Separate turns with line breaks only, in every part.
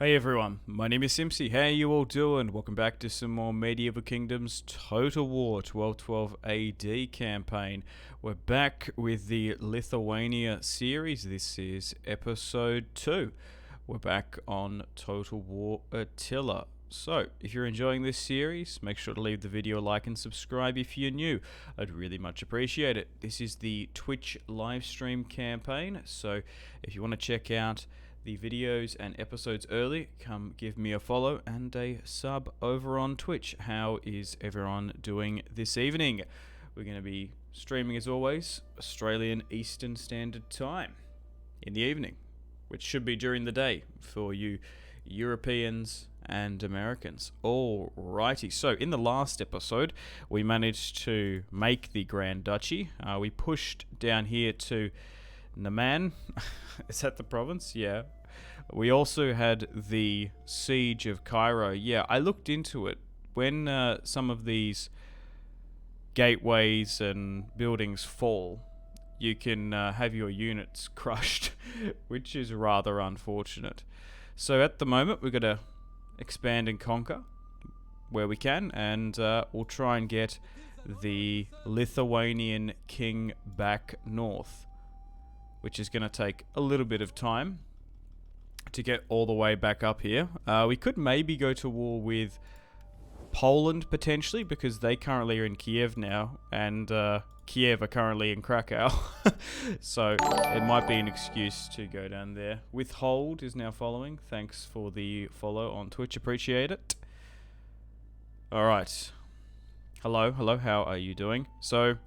Hey everyone, my name is Simpsy. How you all doing? Welcome back to some more Medieval Kingdoms Total War 1212 AD campaign. We're back with the Lithuania series. This is episode 2. We're back on Total War Attila. So, if you're enjoying this series, make sure to leave the video a like and subscribe if you're new. I'd really much appreciate it. This is the Twitch livestream campaign, so if you want to check out the videos and episodes early, come give me a follow and a sub over on Twitch. How is everyone doing this evening? We're going to be streaming as always, Australian Eastern Standard Time in the evening, which should be during the day for you Europeans and Americans. Alrighty, so in the last episode we managed to make the Grand Duchy. We pushed down here to Naman. Is that the province? Yeah. We also had the siege of Cairo. Yeah, I looked into it. When some of these gateways and buildings fall, you can have your units crushed, which is rather unfortunate. So at the moment, we're going to expand and conquer where we can, and we'll try and get the Lithuanian king back north, which is going to take a little bit of time to get all the way back up here. We could maybe go to war with Poland, potentially, because they currently are in KYIV now, and KYIV are currently in Krakow. So it might be an excuse to go down there. Withhold is now following. Thanks for the follow on Twitch. Appreciate it. Alright. Hello, how are you doing? So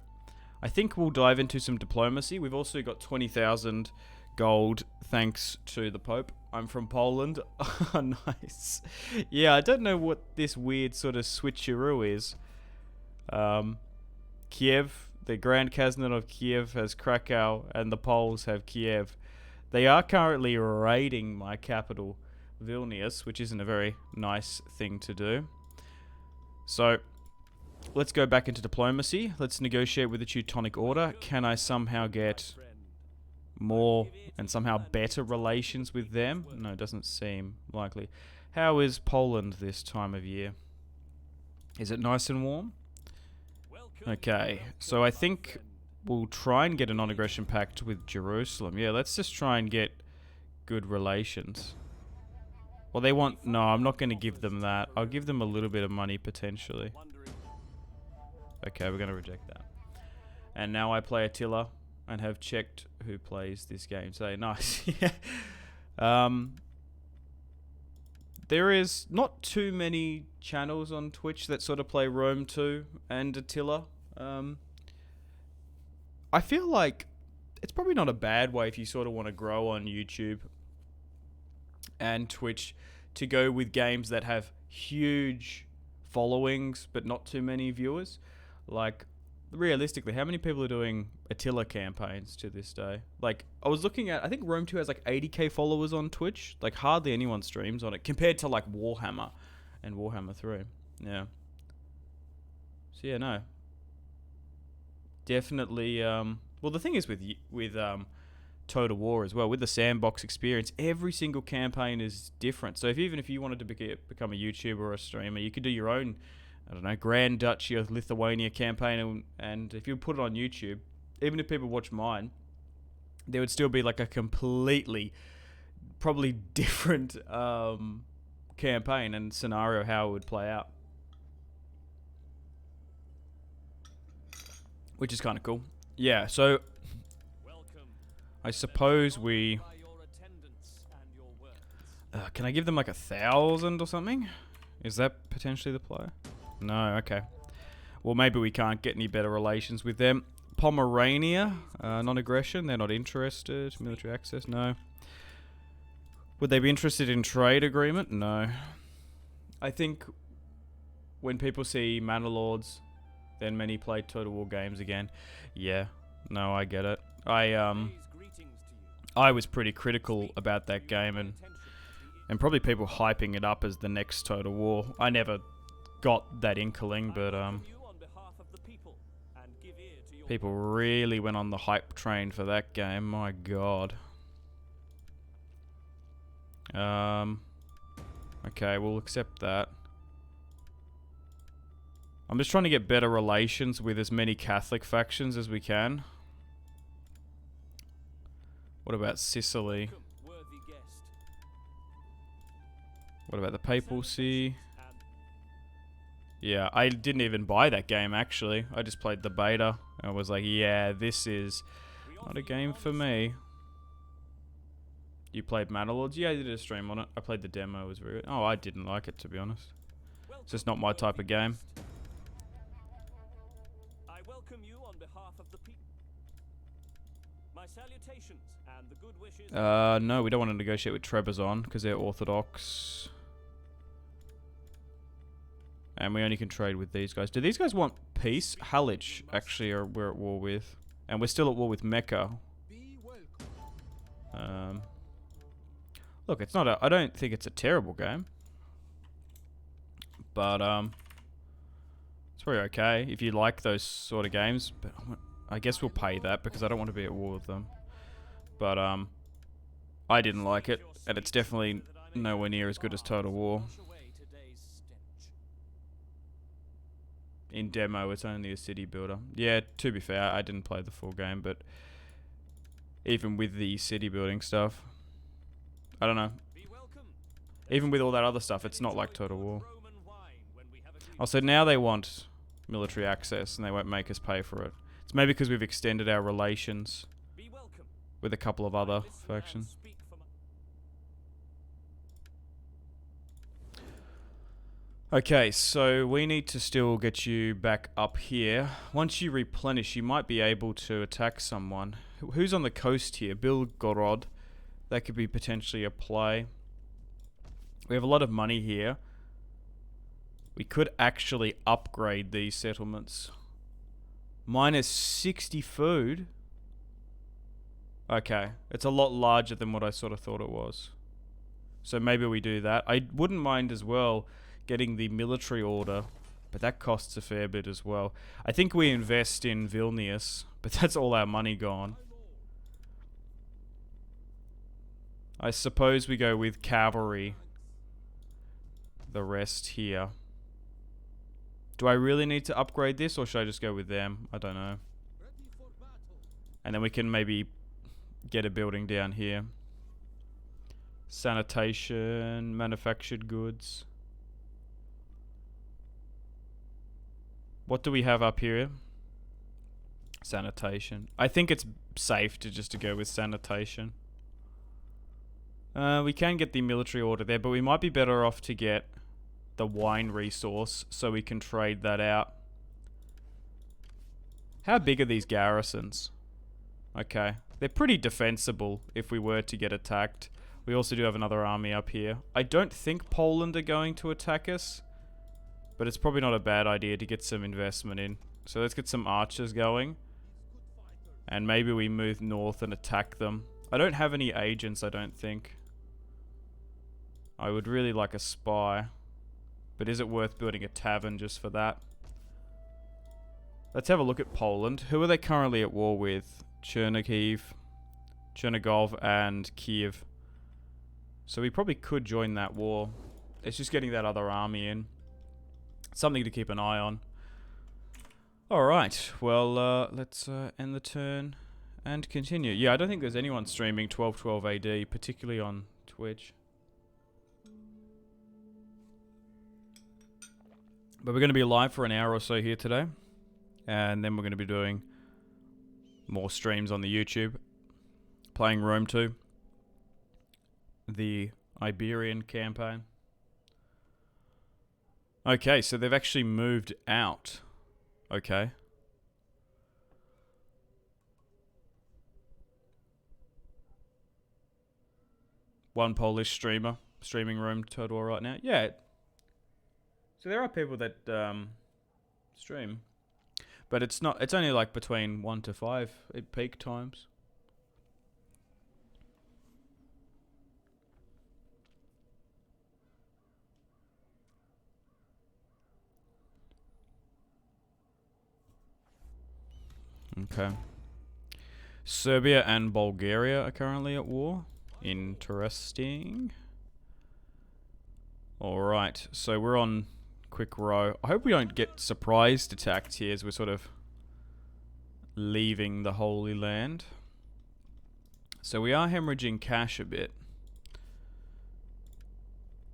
I think we'll dive into some diplomacy. We've also got 20,000 gold thanks to the Pope. I'm from Poland. Nice. Yeah, I don't know what this weird sort of switcheroo is. Kiev, the Grand Kazan of Kiev has Krakow and the Poles have Kiev. They are currently raiding my capital, Vilnius, which isn't a very nice thing to do. So let's go back into diplomacy. Let's negotiate with the Teutonic Order. Can I somehow get more and somehow better relations with them? No, it doesn't seem likely. How is Poland this time of year? Is it nice and warm? Okay, so I think we'll try and get a non-aggression pact with Jerusalem. Yeah, let's just try and get good relations. Well, they want... No, I'm not going to give them that. I'll give them a little bit of money, potentially. Okay, we're going to reject that. And now I play Attila and have checked who plays this game. So, nice. Yeah. There is not too many channels on Twitch that sort of play Rome 2 and Attila. I feel like it's probably not a bad way if you sort of want to grow on YouTube and Twitch to go with games that have huge followings but not too many viewers. Like, realistically, how many people are doing Attila campaigns to this day? Like, I was looking at, I think Rome 2 has like 80k followers on Twitch. Like, hardly anyone streams on it compared to like Warhammer and Warhammer 3. Yeah. So yeah, no. Definitely, well, the thing is with Total War as well, with the sandbox experience, every single campaign is different. So even if you wanted to become a YouTuber or a streamer, you could do your own, I don't know, Grand Duchy of Lithuania campaign, and if you put it on YouTube, even if people watch mine, there would still be like a completely, probably different campaign and scenario how it would play out, which is kind of cool. Yeah, so I suppose we... can I give them like 1,000 or something? Is that potentially the player? No, okay. Well, maybe we can't get any better relations with them. Pomerania, non-aggression, they're not interested. Military access, no. Would they be interested in trade agreement? No. I think when people see Manor Lords, then many play Total War games again. Yeah, no, I get it. I was pretty critical about that game, and probably people hyping it up as the next Total War. I never got that inkling, but people really went on the hype train for that game. My god. Okay, we'll accept that. I'm just trying to get better relations with as many Catholic factions as we can. What about Sicily? What about the papacy? Yeah, I didn't even buy that game, actually. I just played the beta. I was like, yeah, this is not a game for me. You played Matterlords? Yeah, I did a stream on it. I played the demo. It was very good. Oh, I didn't like it, to be honest. It's just not my type of game.
I welcome you on behalf of the people. My salutations and the good wishes.
No, we don't want to negotiate with Trebizond because they're Orthodox. And we only can trade with these guys. Do these guys want peace? Halych, actually, we're at war with. And we're still at war with Mecca. Look, it's not a... I don't think it's a terrible game. But, it's probably okay if you like those sort of games. But I guess we'll pay that because I don't want to be at war with them. But, I didn't like it. And it's definitely nowhere near as good as Total War. In demo, it's only a city builder. Yeah, to be fair, I didn't play the full game, but even with the city building stuff, I don't know. Even with all that other stuff, it's not like Total War. Also, now they want military access, and they won't make us pay for it. It's maybe because we've extended our relations with a couple of other factions. Okay, so we need to still get you back up here. Once you replenish, you might be able to attack someone. Who's on the coast here? Belgorod. That could be potentially a play. We have a lot of money here. We could actually upgrade these settlements. Minus 60 food. Okay, it's a lot larger than what I sort of thought it was. So maybe we do that. I wouldn't mind as well getting the military order, but that costs a fair bit as well. I think we invest in Vilnius, but that's all our money gone. I suppose we go with cavalry. The rest here. Do I really need to upgrade this, or should I just go with them? I don't know. And then we can maybe get a building down here. Sanitation, manufactured goods. What do we have up here? Sanitation. I think it's safe to go with sanitation. We can get the military order there, but we might be better off to get the wine resource so we can trade that out. How big are these garrisons? Okay. They're pretty defensible if we were to get attacked. We also do have another army up here. I don't think Poland are going to attack us, but it's probably not a bad idea to get some investment in. So let's get some archers going. And maybe we move north and attack them. I don't have any agents, I don't think. I would really like a spy. But is it worth building a tavern just for that? Let's have a look at Poland. Who are they currently at war with? Chernigov, and Kyiv. So we probably could join that war. It's just getting that other army in. Something to keep an eye on. Alright, well, let's end the turn and continue. Yeah, I don't think there's anyone streaming 1212 AD, particularly on Twitch. But we're going to be live for an hour or so here today. And then we're going to be doing more streams on the YouTube. Playing Rome 2. The Iberian campaign. Okay, so they've actually moved out. Okay. One Polish streamer streaming Rome Total right now. Yeah. So there are people that stream, but it's not. It's only like between 1 to 5 at peak times. Okay. Serbia and Bulgaria are currently at war. Interesting. Alright, so we're on quick row. I hope we don't get surprised attacked here as we're sort of leaving the Holy Land. So we are hemorrhaging cash a bit,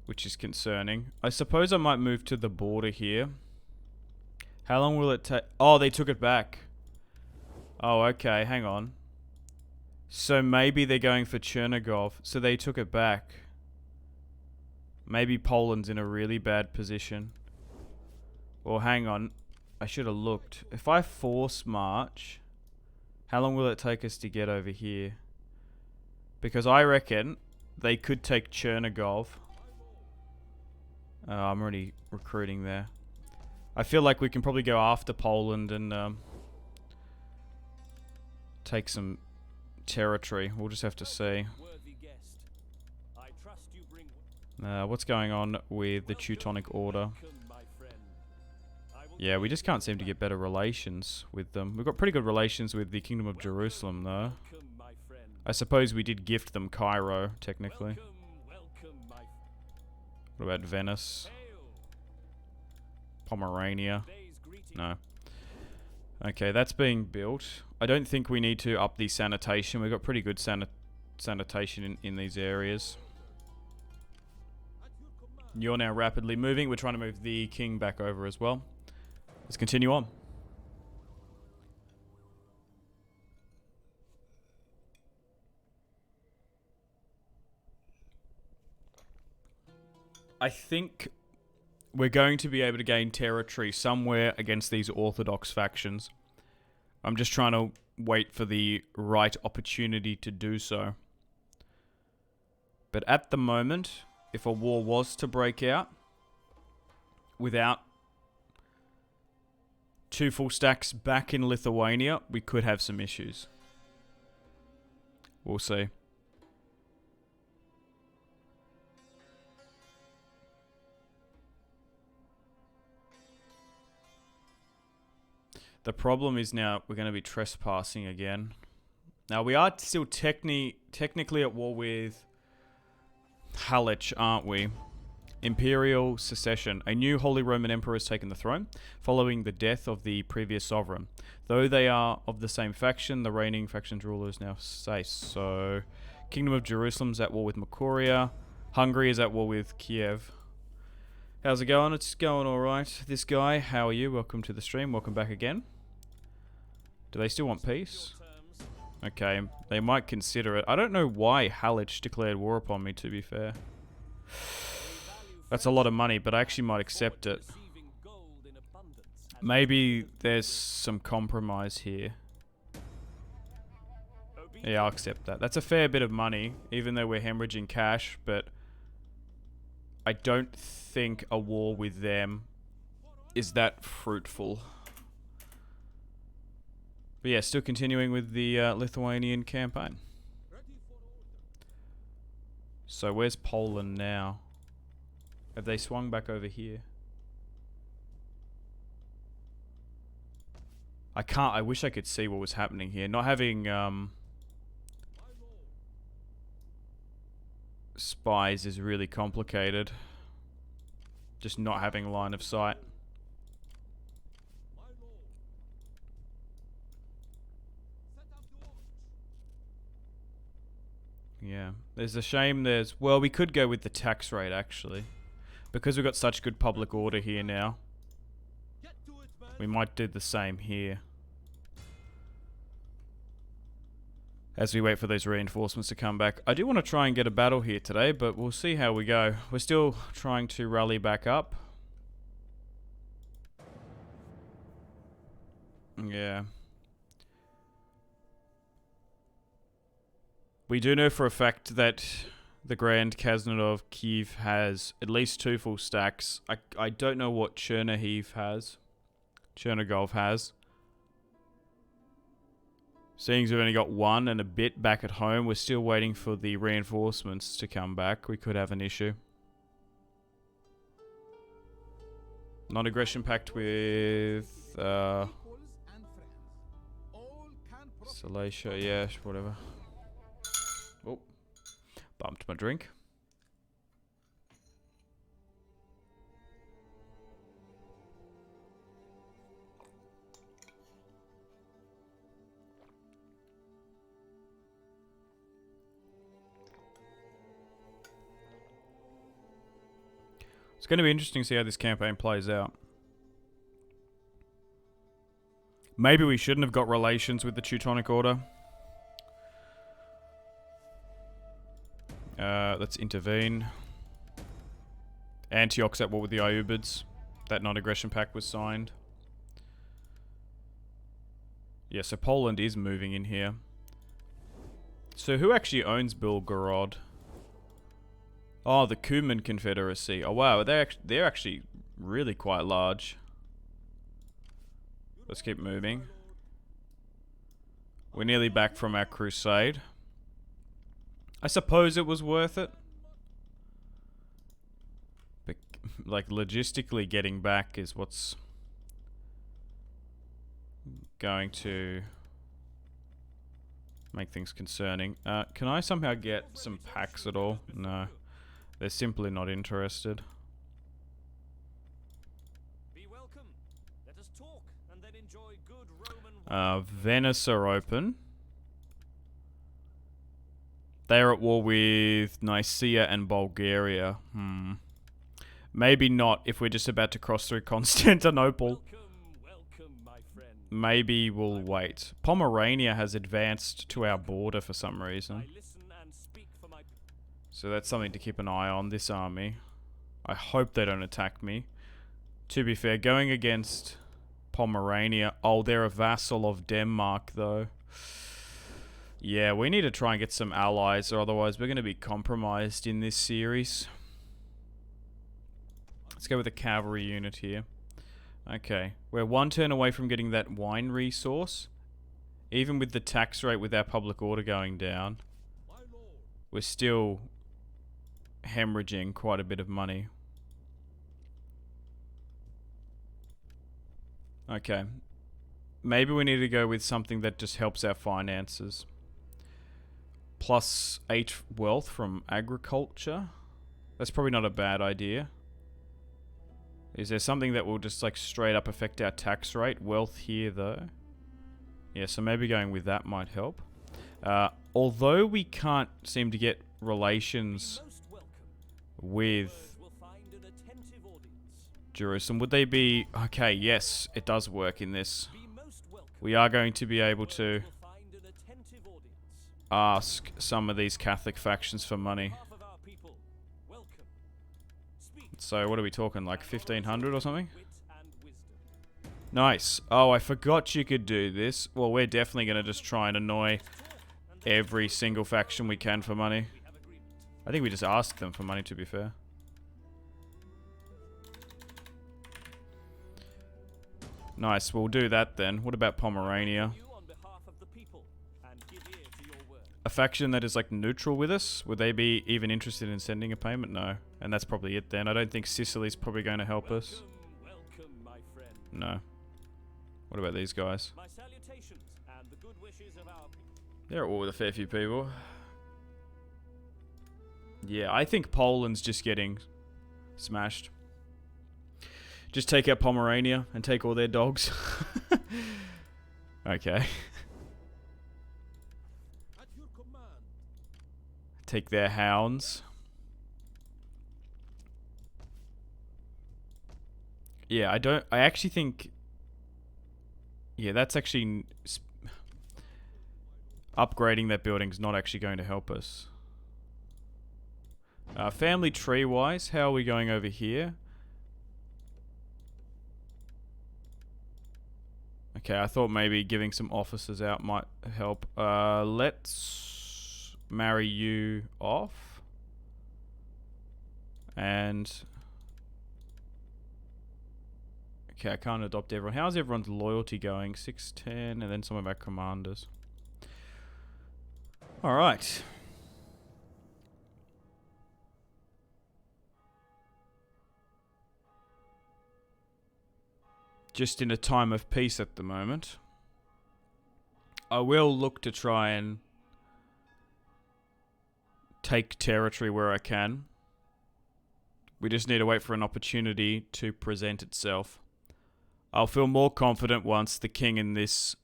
which is concerning. I suppose I might move to the border here. How long will it take? Oh, they took it back. Oh, okay, hang on. So maybe they're going for Chernigov, so they took it back. Maybe Poland's in a really bad position. Or hang on, I should have looked. If I force march, how long will it take us to get over here? Because I reckon they could take Chernigov. I'm already recruiting there. I feel like we can probably go after Poland and take some territory. We'll just have to see. What's going on with the Teutonic Order? Yeah, we just can't seem to get better relations with them. We've got pretty good relations with the Kingdom of Jerusalem, though. I suppose we did gift them Cairo, technically. What about Venice? Pomerania? No. Okay, that's being built. I don't think we need to up the sanitation. We've got pretty good sanitation in these areas. You're now rapidly moving. We're trying to move the king back over as well. Let's continue on. I think we're going to be able to gain territory somewhere against these Orthodox factions. I'm just trying to wait for the right opportunity to do so. But at the moment, if a war was to break out without 2 full stacks back in Lithuania, we could have some issues. We'll see. The problem is now we're going to be trespassing again. Now we are still technically at war with Halych, aren't we? Imperial secession. A new Holy Roman Emperor has taken the throne, following the death of the previous sovereign. Though they are of the same faction, the reigning faction's ruler is now safe. So, Kingdom of Jerusalem's at war with Makuria. Hungary is at war with KYIV. How's it going? It's going alright. This guy, how are you? Welcome to the stream. Welcome back again. Do they still want peace? Okay, they might consider it. I don't know why Halych declared war upon me, to be fair. That's a lot of money, but I actually might accept it. Maybe there's some compromise here. Yeah, I'll accept that. That's a fair bit of money, even though we're hemorrhaging cash, but I don't think a war with them is that fruitful. But yeah, still continuing with the Lithuanian campaign. So where's Poland now? Have they swung back over here? I wish I could see what was happening here. Not having spies is really complicated. Just not having line of sight. Yeah. There's a shame there's... Well, we could go with the tax rate, actually. Because we've got such good public order here now. We might do the same here. As we wait for those reinforcements to come back. I do want to try and get a battle here today, but we'll see how we go. We're still trying to rally back up. Yeah. We do know for a fact that the Grand Kazanat of KYIV has at least 2 full stacks. I don't know what Chernigov has. Seeing as we've only got 1 and a bit back at home, we're still waiting for the reinforcements to come back. We could have an issue. Non-aggression pact with Silesia, yeah, whatever. Oh, bumped my drink. It's going to be interesting to see how this campaign plays out. Maybe we shouldn't have got relations with the Teutonic Order. Let's intervene. Antioch's at war with the Iubids. That non-aggression pact was signed. Yeah, so Poland is moving in here. So who actually owns Belgorod? Oh, the Cuman Confederacy. Oh wow, they're actually really quite large. Let's keep moving. We're nearly back from our crusade. I suppose it was worth it. But, like, logistically getting back is what's going to make things concerning. Can I somehow get some packs at all? No. They're simply not interested.
Be welcome. Let us talk and then enjoy good Roman wine.
Venice are open. They're at war with Nicaea and Bulgaria. Maybe not if we're just about to cross through Constantinople.
Welcome, my friend.
Maybe we'll wait. Pomerania has advanced to our border for some reason.
I listen and speak for my
So that's something to keep an eye on, this army. I hope they don't attack me. To be fair, going against Pomerania... Oh, they're a vassal of Denmark, though. Yeah, we need to try and get some allies, or otherwise we're going to be compromised in this series. Let's go with a cavalry unit here. Okay, we're one turn away from getting that wine resource. Even with the tax rate with our public order going down, we're still hemorrhaging quite a bit of money. Okay. Maybe we need to go with something that just helps our finances. Plus 8 wealth from agriculture. That's probably not a bad idea. Is there something that will just like straight up affect our tax rate? Wealth here though. Yeah, so maybe going with that might help. Although we can't seem to get relations with Jerusalem, would they be... Okay, yes, it does work in this. We are going to be able to ask some of these Catholic factions for money. So what are we talking, like 1,500 or something? Nice. Oh, I forgot you could do this. Well, we're definitely going to just try and annoy every single faction we can for money. I think we just asked them for money, to be fair. Nice, we'll do that then. What about Pomerania? A faction that is like neutral with us? Would they be even interested in sending a payment? No. And that's probably it then. I don't think Sicily's probably going to help us. No. What about these guys? They're at war with a fair few people. Yeah, I think Poland's just getting smashed. Just take out Pomerania and take all their dogs. Okay. Take their hounds. Yeah, I actually think... Yeah, that's actually... Upgrading that building's not actually going to help us. Family tree-wise, how are we going over here? Okay, I thought maybe giving some officers out might help. Let's marry you off. And... Okay, I can't adopt everyone. How's everyone's loyalty going? 610, and then some of our commanders. Alright. Just in a time of peace at the moment. I will look to try and take territory where I can. We just need to wait for an opportunity to present itself. I'll feel more confident once the king in this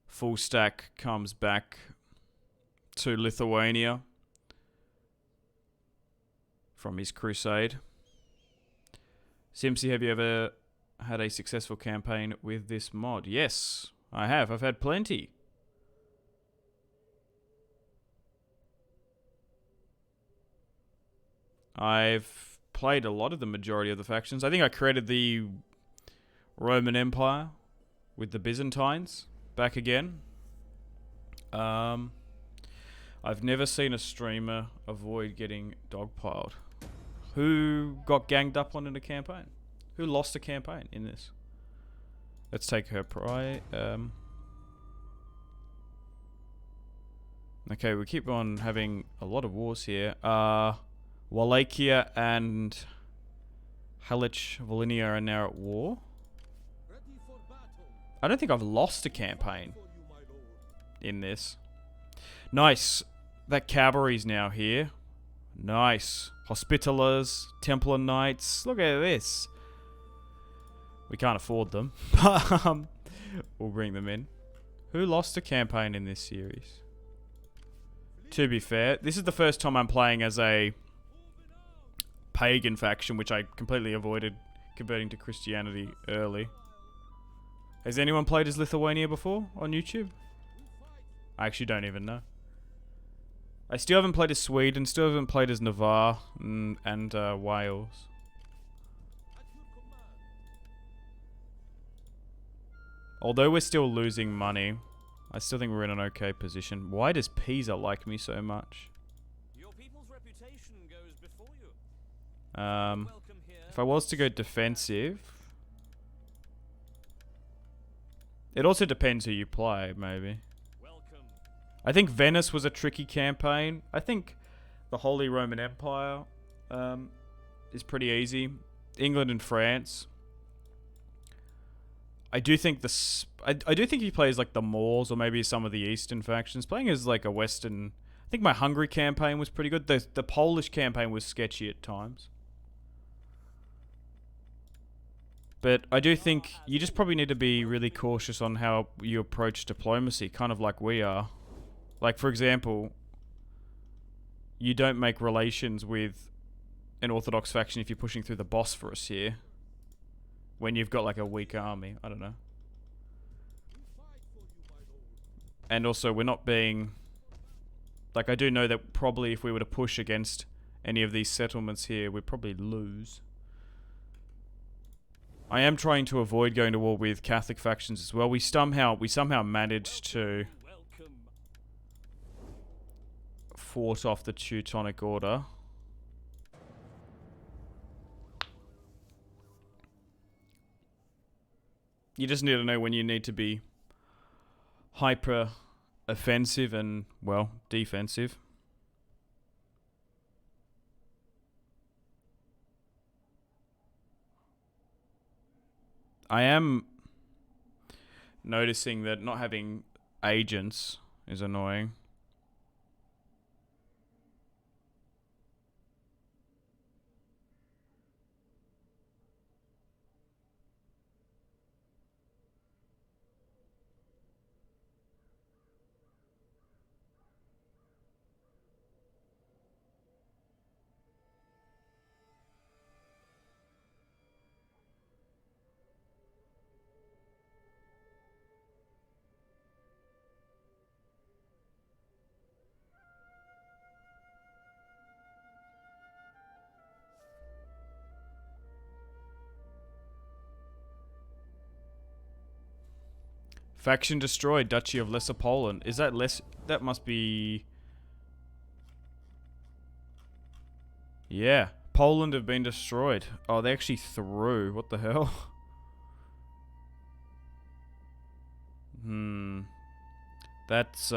full stack comes back to Lithuania from his crusade. Simpsy, have you ever had a successful campaign with this mod? Yes, I have. I've had plenty. I've played a lot of the majority of the factions. I think I created the Roman Empire with the Byzantines back again. I've never seen a streamer avoid getting dogpiled. Who got ganged up on in a campaign? Who lost a campaign in this? Let's take her okay, we keep on having a lot of wars here. Wallachia and Halich Volhynia are now at war. I don't think I've lost a campaign in this. Nice. That cavalry's now here. Nice. Hospitallers, Templar Knights. Look at this. We can't afford them, but we'll bring them in. Who lost a campaign in this series? To be fair, this is the first time I'm playing as a pagan faction, which I completely avoided converting to Christianity early. Has anyone played as Lithuania before on YouTube? I actually don't even know. I still haven't played as Sweden, still haven't played as Navarre and Wales. Although we're still losing money, I still think we're in an okay position. Why does Pisa like me so much?
Your people's reputation goes before you.
If I was to go defensive, it also depends who you play, maybe.
Welcome.
I think Venice was a tricky campaign. I think the Holy Roman Empire is pretty easy. England and France. I do think I do think he plays like the Moors or maybe some of the Eastern factions. Playing as like a Western. I think my Hungary campaign was pretty good. The Polish campaign was sketchy at times. But I do think you just probably need to be really cautious on how you approach diplomacy, kind of like we are. Like, for example, you don't make relations with an Orthodox faction if you're pushing through the Bosphorus here. When you've got like a weak army. I don't know. And also, we're not being... Like, I do know that probably if we were to push against any of these settlements here, we'd probably lose. I am trying to avoid going to war with Catholic factions as well. We somehow managed to fought off the Teutonic Order. You just need to know when you need to be hyper offensive and, well, defensive. I am noticing that not having agents is annoying. Faction destroyed, Duchy of Lesser Poland. Is that less... That must be... Yeah. Poland have been destroyed. Oh, they actually threw. What the hell? That's,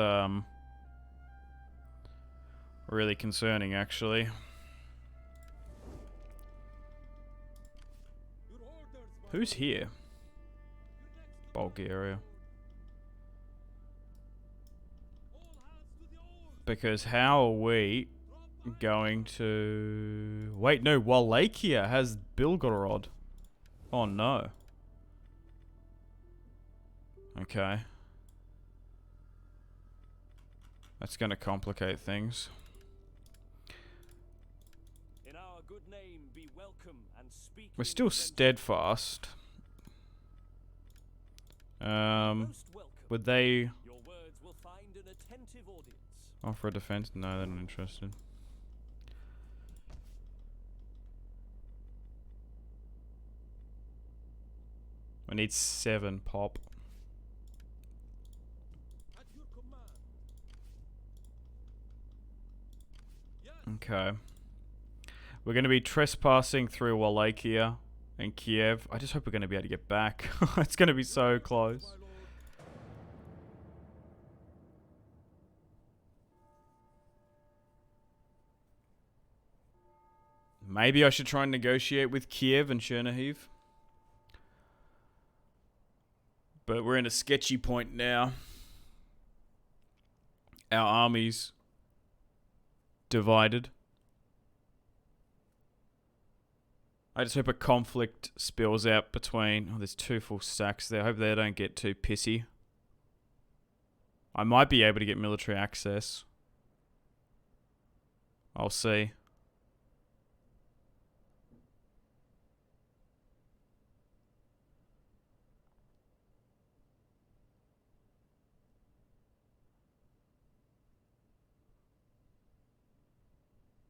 really concerning, actually. Who's here? Bulgaria. Because how are we going to... Wait, no, Wallachia has Bilgorod. Oh, no. Okay. That's going to complicate things.
In our our good name be welcome and speak.
We're
in
still
defense.
steadfast.
Most welcome.
Would they
Your words will find an attentive audience.
offer a defense? No, they're not interested. I need 7 pop.
At your command. Yes.
Okay. We're going to be trespassing through Wallachia and Kiev. I just hope we're going to be able to get back. It's going to be so close.
My lord.
Maybe I should try and negotiate with Kiev and Chernihiv. But we're in a sketchy point now. Our armies divided. I just hope a conflict spills out between... Oh, there's 2 full stacks there. I hope they don't get too pissy. I might be able to get military access. I'll see.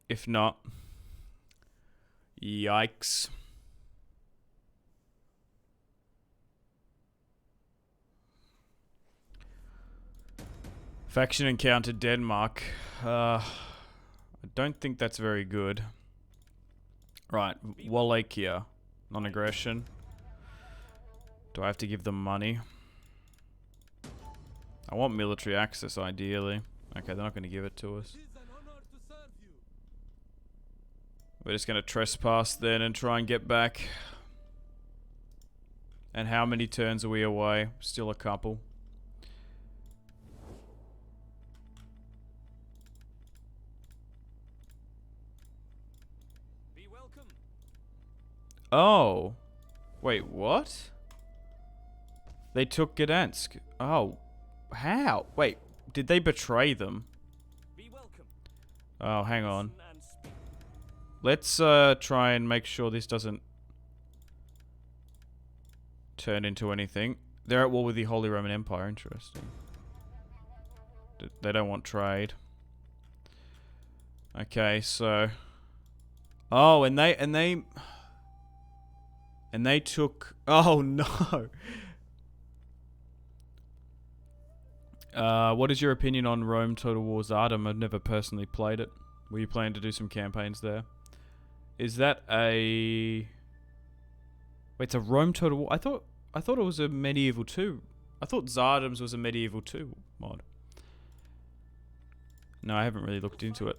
If not, yikes. Faction encountered Denmark. I don't think that's very good. Right, Wallachia. Non-aggression. Do I have to give them money? I want military access, ideally. Okay, they're not going to give it to us.
It is an honor to serve you.
We're just going to trespass then and try and get back. And how many turns are we away? Still a couple.
Be welcome.
Oh. Wait, what? They took Gdansk. Oh. How? Wait, did they betray them?
Be welcome.
Oh, hang on.
Listen and speak.
Let's try and make sure this doesn't turn into anything. They're at war with the Holy Roman Empire. Interesting. They don't want trade. Okay, so... Oh, and they took... Oh, no! What is your opinion on Rome Total War Zardom? I've never personally played it. Were you planning to do some campaigns there? Is that a... Wait, it's a Rome Total War? I thought it was a Medieval 2. I thought Zardom's was a Medieval 2 mod. No, I haven't really looked into it.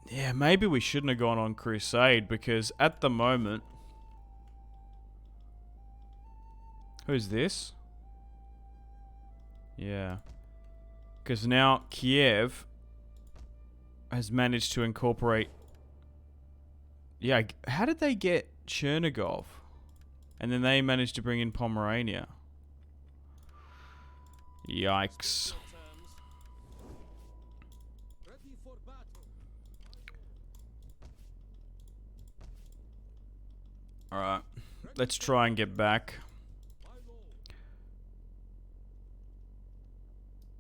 Yeah, maybe we shouldn't have gone on Crusade, because at the moment... Who's this? Yeah. Because now Kiev has managed to incorporate... Yeah, how did they get Chernigov? And then they managed to bring in Pomerania. Yikes.
Terms. Ready for battle.
Alright. Let's try and get back.
My lord.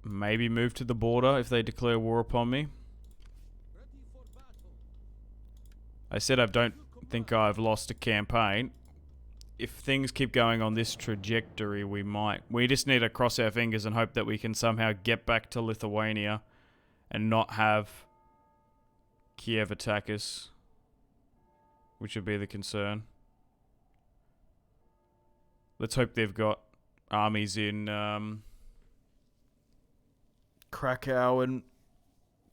Maybe move to the border if they declare war upon me.
Ready for battle.
I said I don't think I've lost a campaign. If things keep going on this trajectory, we might. We just need to cross our fingers and hope that we can somehow get back to Lithuania and not have Kiev attack us, which would be the concern. Let's hope they've got armies in Krakow and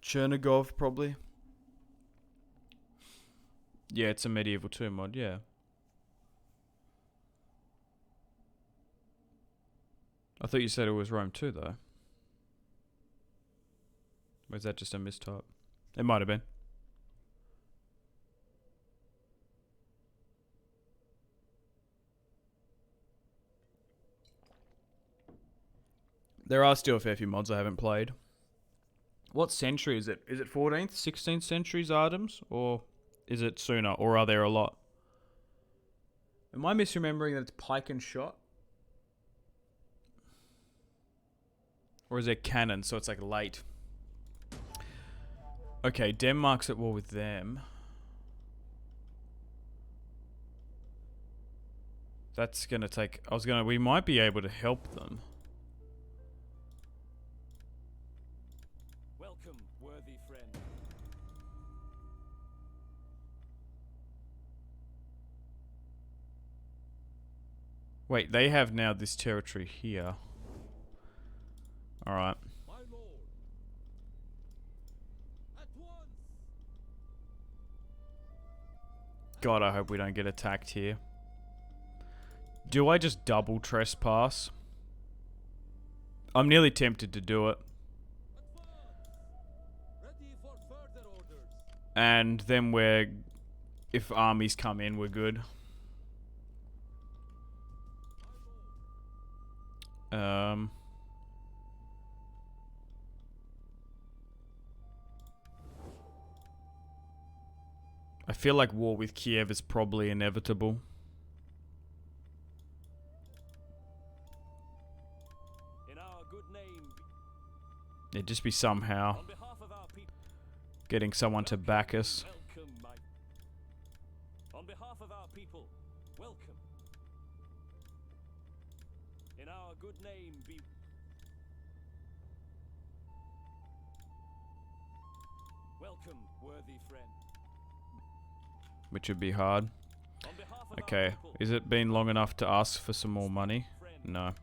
Chernigov, probably. Yeah, it's a Medieval 2 mod, yeah. I thought you said it was Rome 2, though. Or is that just a mistype? It might have been. There are still a fair few mods I haven't played. What century is it? Is it 14th, 16th centuries items? Or is it sooner? Or are there a lot? Am I misremembering that it's pike and shot? Or is it cannon, so it's like late? Okay, Denmark's at war with them. That's gonna take... we might be able to help them.
Welcome, worthy friend.
Wait, they have now this territory here. Alright.
My lord. At once.
God, I hope we don't get attacked here. Do I just double trespass? I'm nearly tempted to do it.
Ready for further orders.
And then if armies come in, we're good. I feel like war with Kiev is probably inevitable.
In our good name.
It'd just be somehow
On behalf of our people.
getting someone to back us.
Welcome, my. On behalf of our people, welcome. In our good name be. Welcome, worthy friend.
Which would be hard.
On behalf of
Okay,
our people,
is it been long enough to ask for some more money?
friend.
No.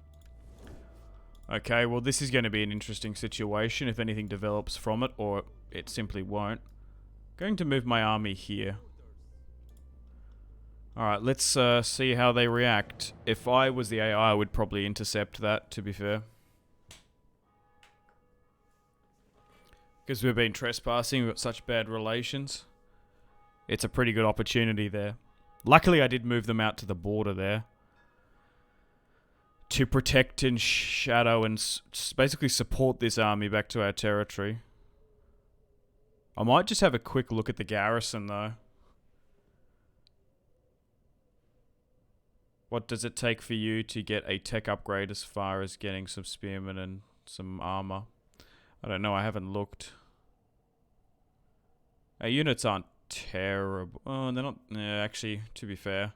Okay, well this is going to be an interesting situation if anything develops from it, or it simply won't. Going to move my army here. Alright, let's see how they react. If I was the AI, I would probably intercept that, to be fair. Because we've been trespassing, we've got such bad relations. It's a pretty good opportunity there. Luckily, I did move them out to the border there. To protect and shadow and basically support this army back to our territory. I might just have a quick look at the garrison, though. What does it take for you to get a tech upgrade as far as getting some spearmen and some armor? I don't know, I haven't looked. Our units aren't terrible. Oh, they're not... Yeah, actually, to be fair.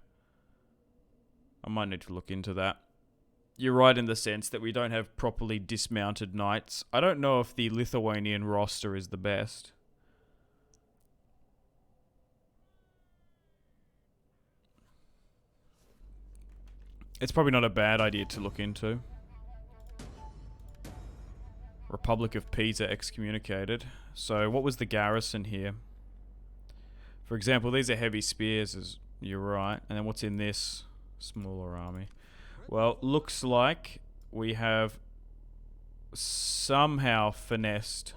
I might need to look into that. You're right in the sense that we don't have properly dismounted knights. I don't know if the Lithuanian roster is the best. It's probably not a bad idea to look into. Republic of Pisa excommunicated. So what was the garrison here? For example, these are heavy spears, as you're right. And then what's in this smaller army? Well, looks like we have somehow finessed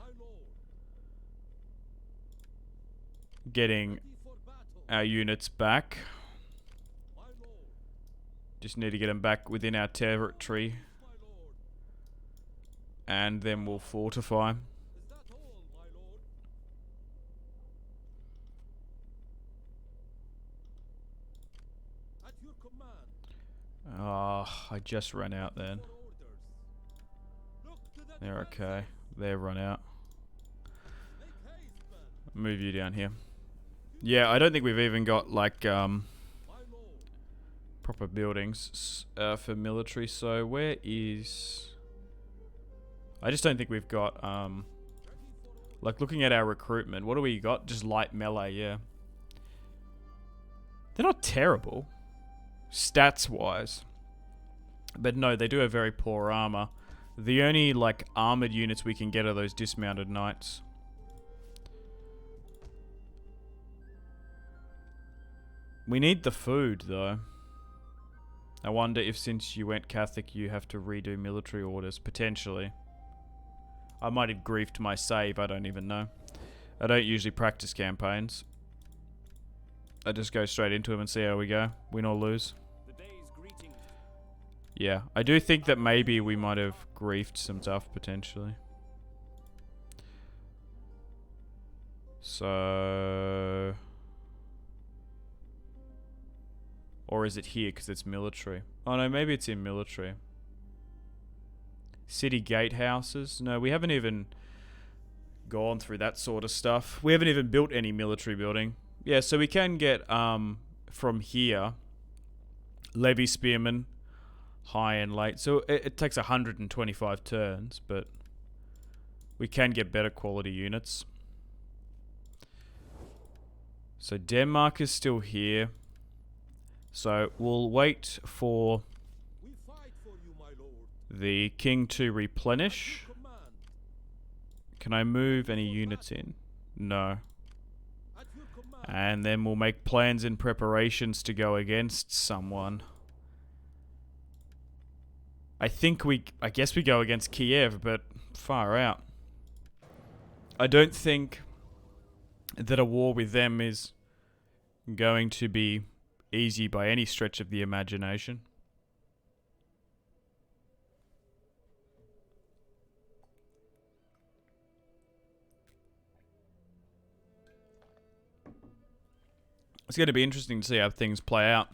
getting our units back. Just need to get them back within our territory. And then we'll fortify. Oh, I just ran out then. They're okay. They're run out. Move you down here. Yeah, I don't think we've even got like proper buildings for military. So where is... I just don't think we've got like looking at our recruitment. What do we got? Just light melee, yeah. They're not terrible stats wise. But no, they do have very poor armor. The only like armored units we can get are those dismounted knights. We need the food though. I wonder if since you went Catholic you have to redo military orders, potentially. I might have griefed my save, I don't even know. I don't usually practice campaigns. I just go straight into them and see how we go. Win or lose. Yeah, I do think that maybe we might have griefed some stuff, potentially. So... Or is it here because it's military? Oh no, maybe it's in military. City gatehouses? No, we haven't even gone through that sort of stuff. We haven't even built any military building. Yeah, so we can get from here levy spearmen, high and late. So it takes 125 turns, but we can get better quality units. So Denmark is still here. So we'll wait for the king to replenish. Can I move any units in? No. And then we'll make plans and preparations to go against someone. I guess we go against KYIV, but far out. I don't think that a war with them is going to be easy by any stretch of the imagination. It's going to be interesting to see how things play out.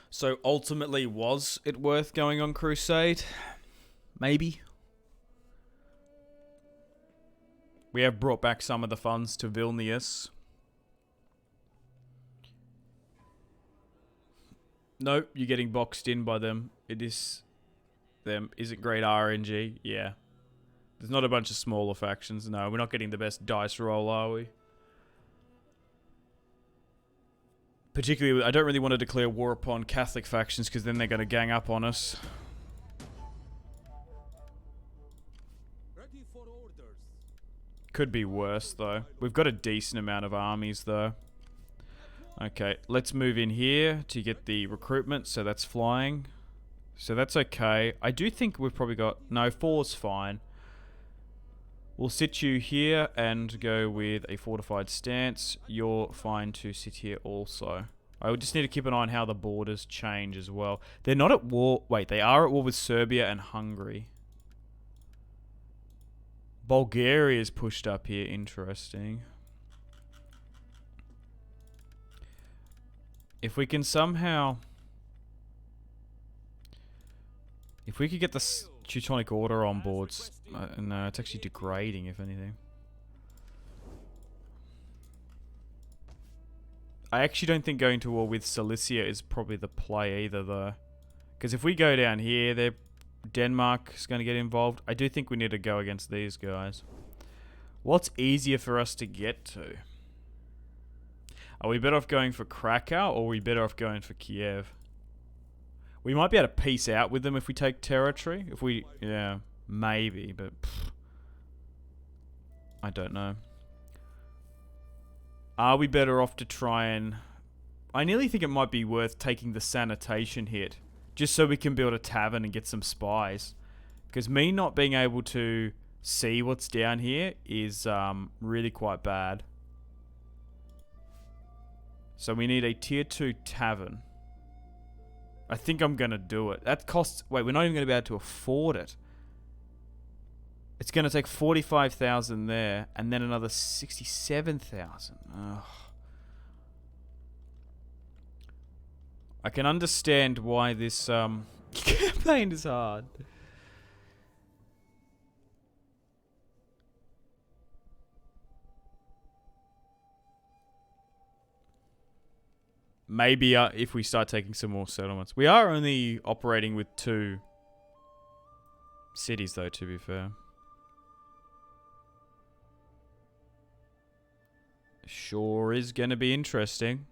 So ultimately, was it worth going on crusade? Maybe. We have brought back some of the funds to Vilnius. No, you're getting boxed in by them. It is them. Is it great RNG? Yeah. There's not a bunch of smaller factions. No, we're not getting the best dice roll, are we? Particularly, I don't really want to declare war upon Catholic factions because then they're going to gang up on us.
Ready for orders.
Could be worse, though. We've got a decent amount of armies, though. Okay, let's move in here to get the recruitment. So that's flying. So that's okay. I do think we've probably got... No, 4's fine. We'll sit you here and go with a fortified stance. You're fine to sit here also. I would just need to keep an eye on how the borders change as well. They're not at war... Wait, they are at war with Serbia and Hungary. Bulgaria is pushed up here. Interesting. If we can somehow... If we could get the Teutonic Order on board... no, it's actually degrading, if anything. I actually don't think going to war with Cilicia is probably the play either, though. Because if we go down here, Denmark is going to get involved. I do think we need to go against these guys. What's easier for us to get to? Are we better off going for Krakow, or are we better off going for Kiev? We might be able to peace out with them if we take territory. If we... Yeah, maybe, but... I don't know. Are we better off to try and... I nearly think it might be worth taking the sanitation hit. Just so we can build a tavern and get some spies. Because me not being able to see what's down here is really quite bad. So we need a tier 2 tavern. I think I'm going to do it. That costs... Wait, we're not even going to be able to afford it. It's going to take 45,000 there, and then another 67,000. Ugh. I can understand why this campaign is hard. Maybe if we start taking some more settlements. We are only operating with 2 cities, though, to be fair. Sure is going to be interesting.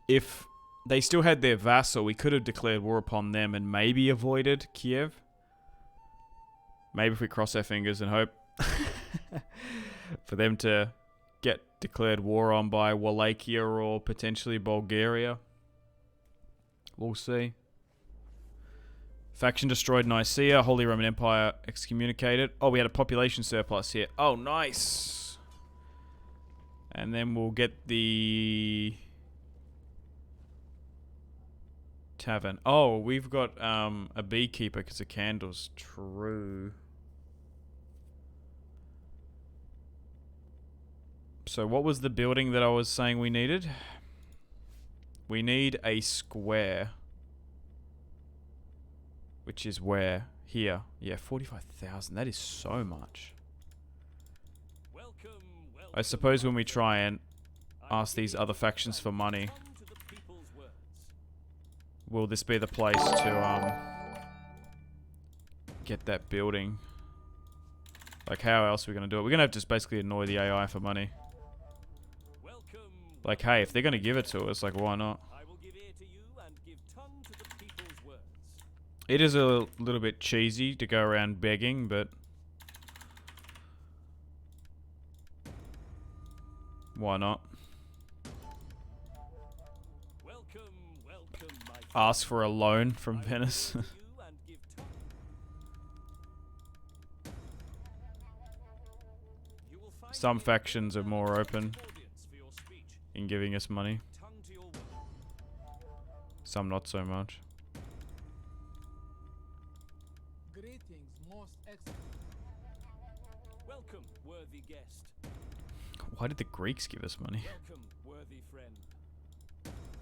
If they still had their vassal, we could have declared war upon them and maybe avoided Kiev. Maybe if we cross our fingers and hope for them to get declared war on by Wallachia or potentially Bulgaria. We'll see. Faction destroyed Nicaea. Holy Roman Empire excommunicated. Oh, we had a population surplus here. Oh, nice. And then we'll get the tavern. Oh, we've got a beekeeper because of candles. True. So what was the building that I was saying we needed? We need a square. Which is where? Here. Yeah, 45,000. That is so much. I suppose when we try and ask these other factions for money, will this be the place to get that building? Like, how else are we going to do it? We're going to have to just basically annoy the AI for money. Like, hey, if they're going to give it to us, like, why not? It is a little bit cheesy to go around begging, but why not? Ask for a loan from Venice. Some factions are more open in giving us money. Some not so much.
Greetings, most excellent.
Welcome, worthy guest.
Why did the Greeks give us money?
Welcome, worthy friend.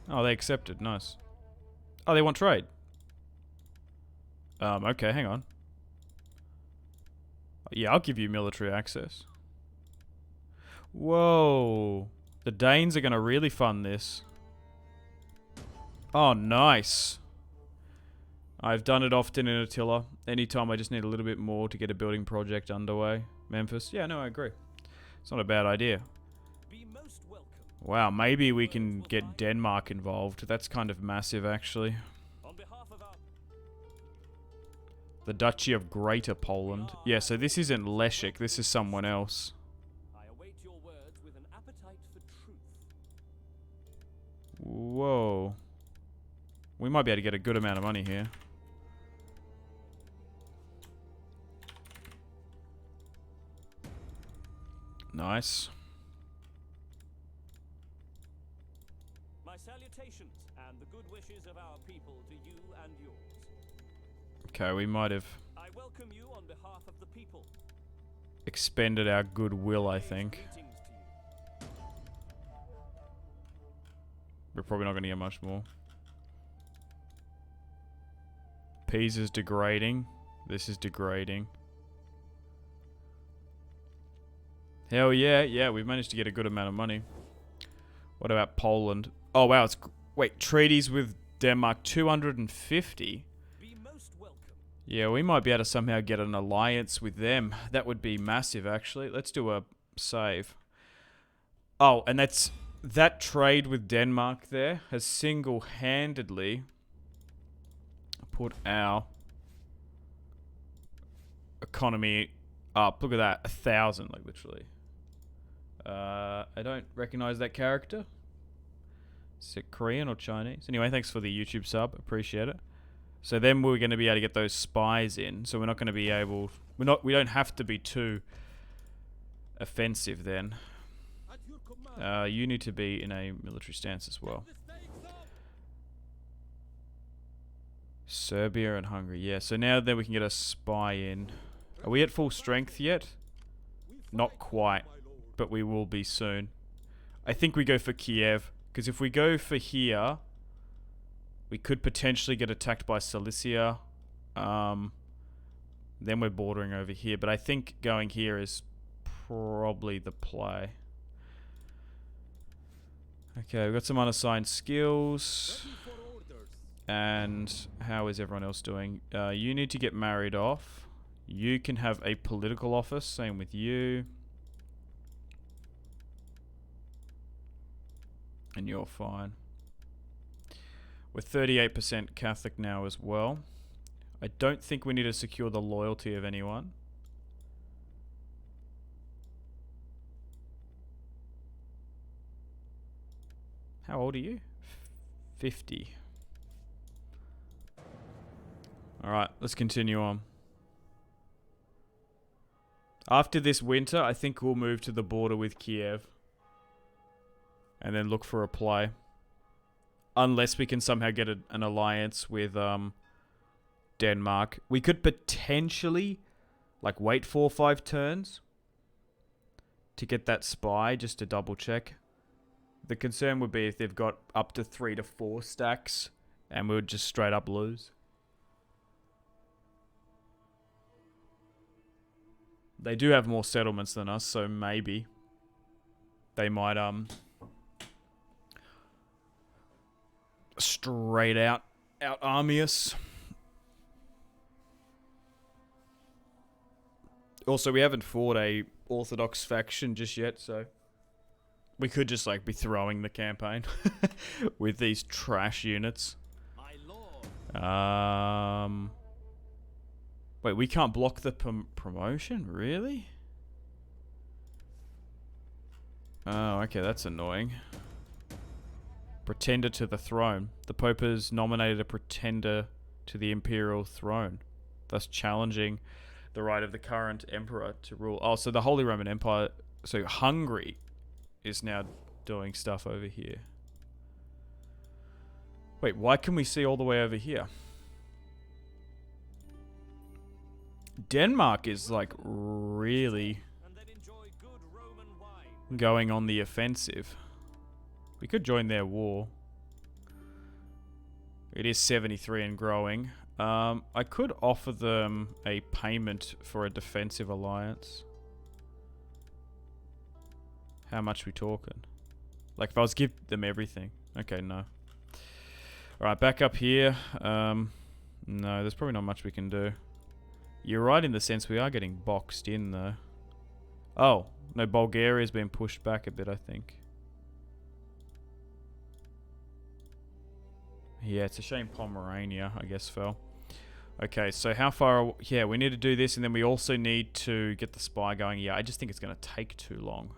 Oh, they accepted. Nice. Oh, they want trade. Okay, hang on. Yeah, I'll give you military access. Whoa. The Danes are going to really fund this. Oh, nice. I've done it often in Attila. Anytime I just need a little bit more to get a building project underway. Memphis. Yeah, no, I agree. It's not a bad idea.
Be most welcome.
Wow, maybe we can get Denmark involved. That's kind of massive, actually.
On behalf of our
The Duchy of Greater Poland. Yeah, so this isn't Leszek. This is someone else.
I await your words with an appetite for truth.
Whoa. We might be able to get a good amount of money here. Nice.
My salutations and the good wishes of our people to you and yours.
Okay, we might have
I welcome you on behalf of the people.
expended our goodwill, I think.
Greetings to you.
We're probably not going to get much more. Pisa's degrading. This is degrading. Hell yeah, yeah, we've managed to get a good amount of money. What about Poland? Oh wow, it's... Wait, treaties with Denmark, 250?
Be most welcome.
Yeah, we might be able to somehow get an alliance with them. That would be massive, actually. Let's do a save. Oh, and that's... That trade with Denmark there has single-handedly put our economy up. Look at that, 1,000, like literally. I don't recognize that character. Is it Korean or Chinese? Anyway, thanks for the YouTube sub. Appreciate it. So then we're going to be able to get those spies in. So we're not going to be able... We don't have to be too offensive then. You need to be in a military stance as well. Serbia and Hungary. Yeah, so now then we can get a spy in. Are we at full strength yet? Not quite, but we will be soon. I think we go for Kiev, because if we go for here, we could potentially get attacked by Cilicia. Then we're bordering over here, but I think going here is probably the play. Okay, we've got some unassigned skills. And how is everyone else doing? You need to get married off. You can have a political office. Same with you. And you're fine. We're 38% Catholic now as well. I don't think we need to secure the loyalty of anyone. How old are you? 50. Alright, let's continue on. After this winter, I think we'll move to the border with Kiev. and then look for a play. Unless we can somehow get an alliance with Denmark. We could potentially like wait 4 or 5 turns to get that spy, just to double check. The concern would be if they've got up to 3 to 4 stacks and we would just straight up lose. They do have more settlements than us, so maybe they might straight out army us. Also, we haven't fought a Orthodox faction just yet, so we could just like be throwing the campaign with these trash units.
My lord.
Wait, we can't block the promotion? Really? Oh, okay, that's annoying. Pretender to the throne. The Pope has nominated a pretender to the imperial throne, thus challenging the right of the current emperor to rule. Oh, so the Holy Roman Empire... So Hungary is now doing stuff over here. Wait, why can we see all the way over here? Denmark is like really
And then enjoy good Roman wine.
going on the offensive. We could join their war. It is 73 and growing. I could offer them a payment for a defensive alliance. How much we talking? Like if I was give them everything. Okay, no. Alright, back up here. No, there's probably not much we can do. You're right in the sense we are getting boxed in though. Oh, no, Bulgaria's been pushed back a bit, I think. Yeah, it's a shame Pomerania, I guess, fell. Okay, so how far... Yeah, we need to do this, and then we also need to get the spy going. Yeah, I just think it's going to take too long.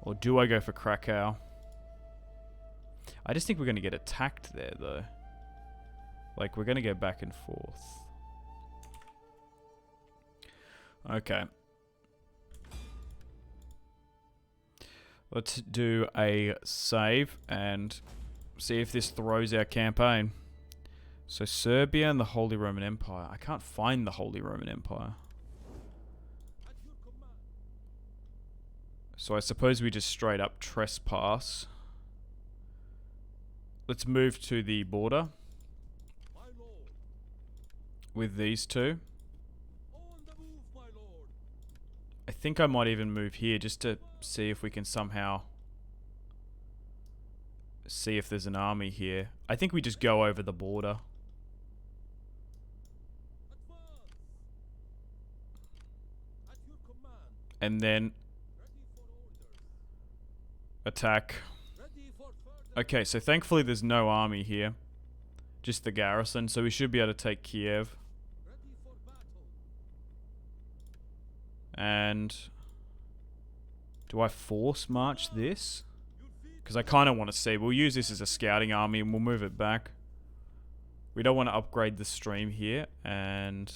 Or do I go for Krakow? I just think we're going to get attacked there, though. Like, we're going to go back and forth. Okay. Let's do a save and see if this throws our campaign. So Serbia and the Holy Roman Empire. I can't find the Holy Roman Empire. So I suppose we just straight up trespass. Let's move to the border with these two. I think I might even move here just to see if we can somehow see if there's an army here. I think we just go over the border. And then attack. Okay, so thankfully there's no army here. Just the garrison, so we should be able to take Kiev. And do I force march this? Because I kind of want to see. We'll use this as a scouting army and we'll move it back. We don't want to upgrade the stream here. And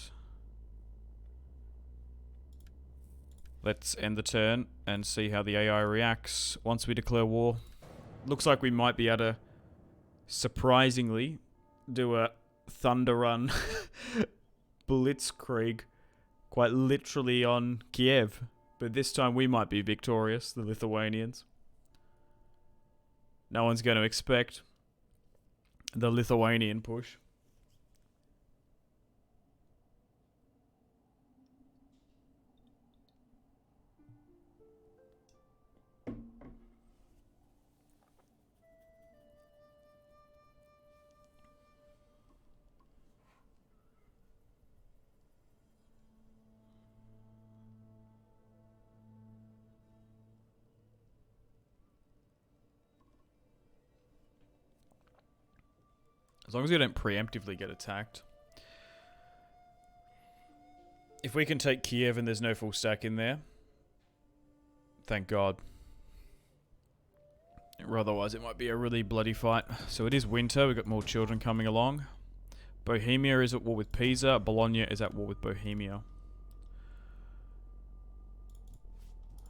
let's end the turn and see how the AI reacts once we declare war. Looks like we might be able to surprisingly do a Thunder Run Blitzkrieg quite literally on Kiev. But this time we might be victorious, the Lithuanians. No one's going to expect the Lithuanian push. As long as we don't preemptively get attacked. If we can take Kiev and there's no full stack in there, thank God. Or otherwise it might be a really bloody fight. So it is winter, we've got more children coming along. Bohemia is at war with Pisa, Bologna is at war with Bohemia.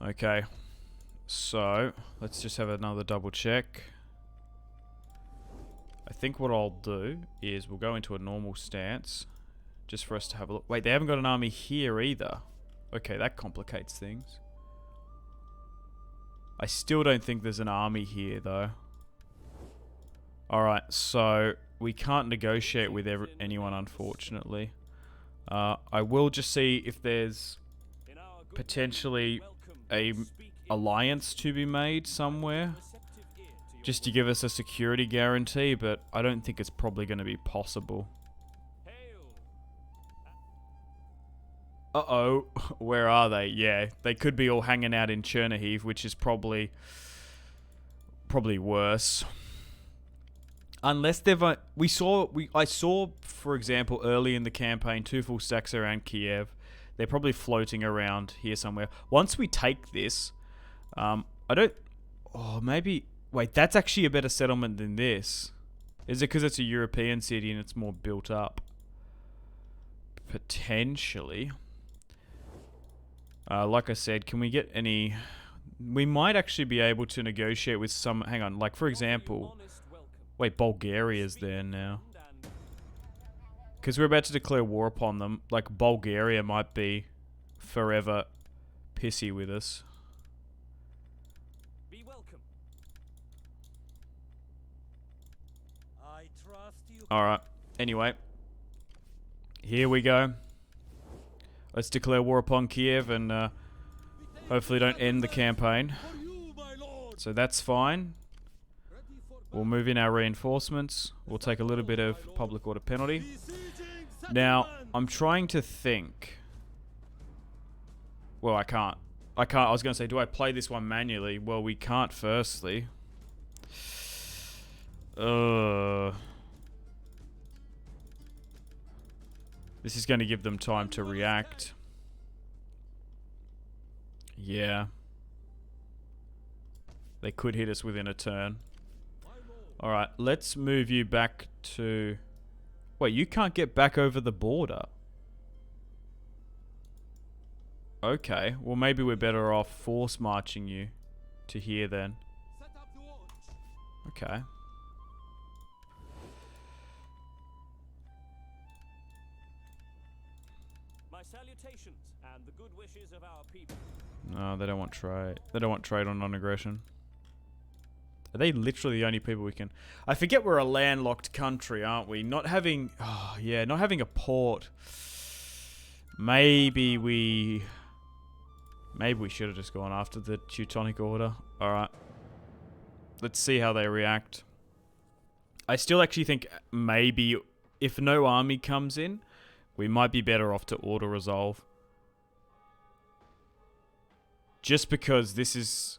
Okay. So, let's just have another double check. I think what I'll do is we'll go into a normal stance. Just for us to have a look. Wait, they haven't got an army here either. Okay, that complicates things. I still don't think there's an army here, though. Alright, so we can't negotiate with anyone, unfortunately. I will just see if there's potentially a alliance to be made somewhere. Just to give us a security guarantee, but I don't think it's probably going to be possible. Uh-oh, where are they? Yeah, they could be all hanging out in Chernihiv, which is probably worse. Unless they've... I saw, for example, early in the campaign, 2 full stacks around Kiev. They're probably floating around here somewhere. Once we take this, I don't... Oh, maybe... Wait, that's actually a better settlement than this. Is it because it's a European city and it's more built up? Potentially. Like I said, can we get any... We might actually be able to negotiate with some... Hang on, like for example... Wait, Bulgaria's there now. Because we're about to declare war upon them. Like, Bulgaria might be forever pissy with us.
Be welcome. I trust you.
Alright, anyway. Here we go. Let's declare war upon Kiev and hopefully don't end the campaign. So that's fine. We'll move in our reinforcements. We'll take a little bit of public order penalty. Now, I'm trying to think. Well, I can't. I was going to say, do I play this one manually? Well, we can't firstly. This is going to give them time to react. Yeah. They could hit us within a turn. Alright, let's move you back to... Wait, you can't get back over the border. Okay, well maybe we're better off force marching you to here then. Okay.
My salutations and the good wishes of our people.
No, they don't want trade. They don't want trade on non-aggression. Are they literally the only people we can... I forget we're a landlocked country, aren't we? Not having... Oh, yeah, not having a port. Maybe we should have just gone after the Teutonic Order. Alright. Let's see how they react. I still actually think maybe if no army comes in, we might be better off to auto-resolve. Just because this is...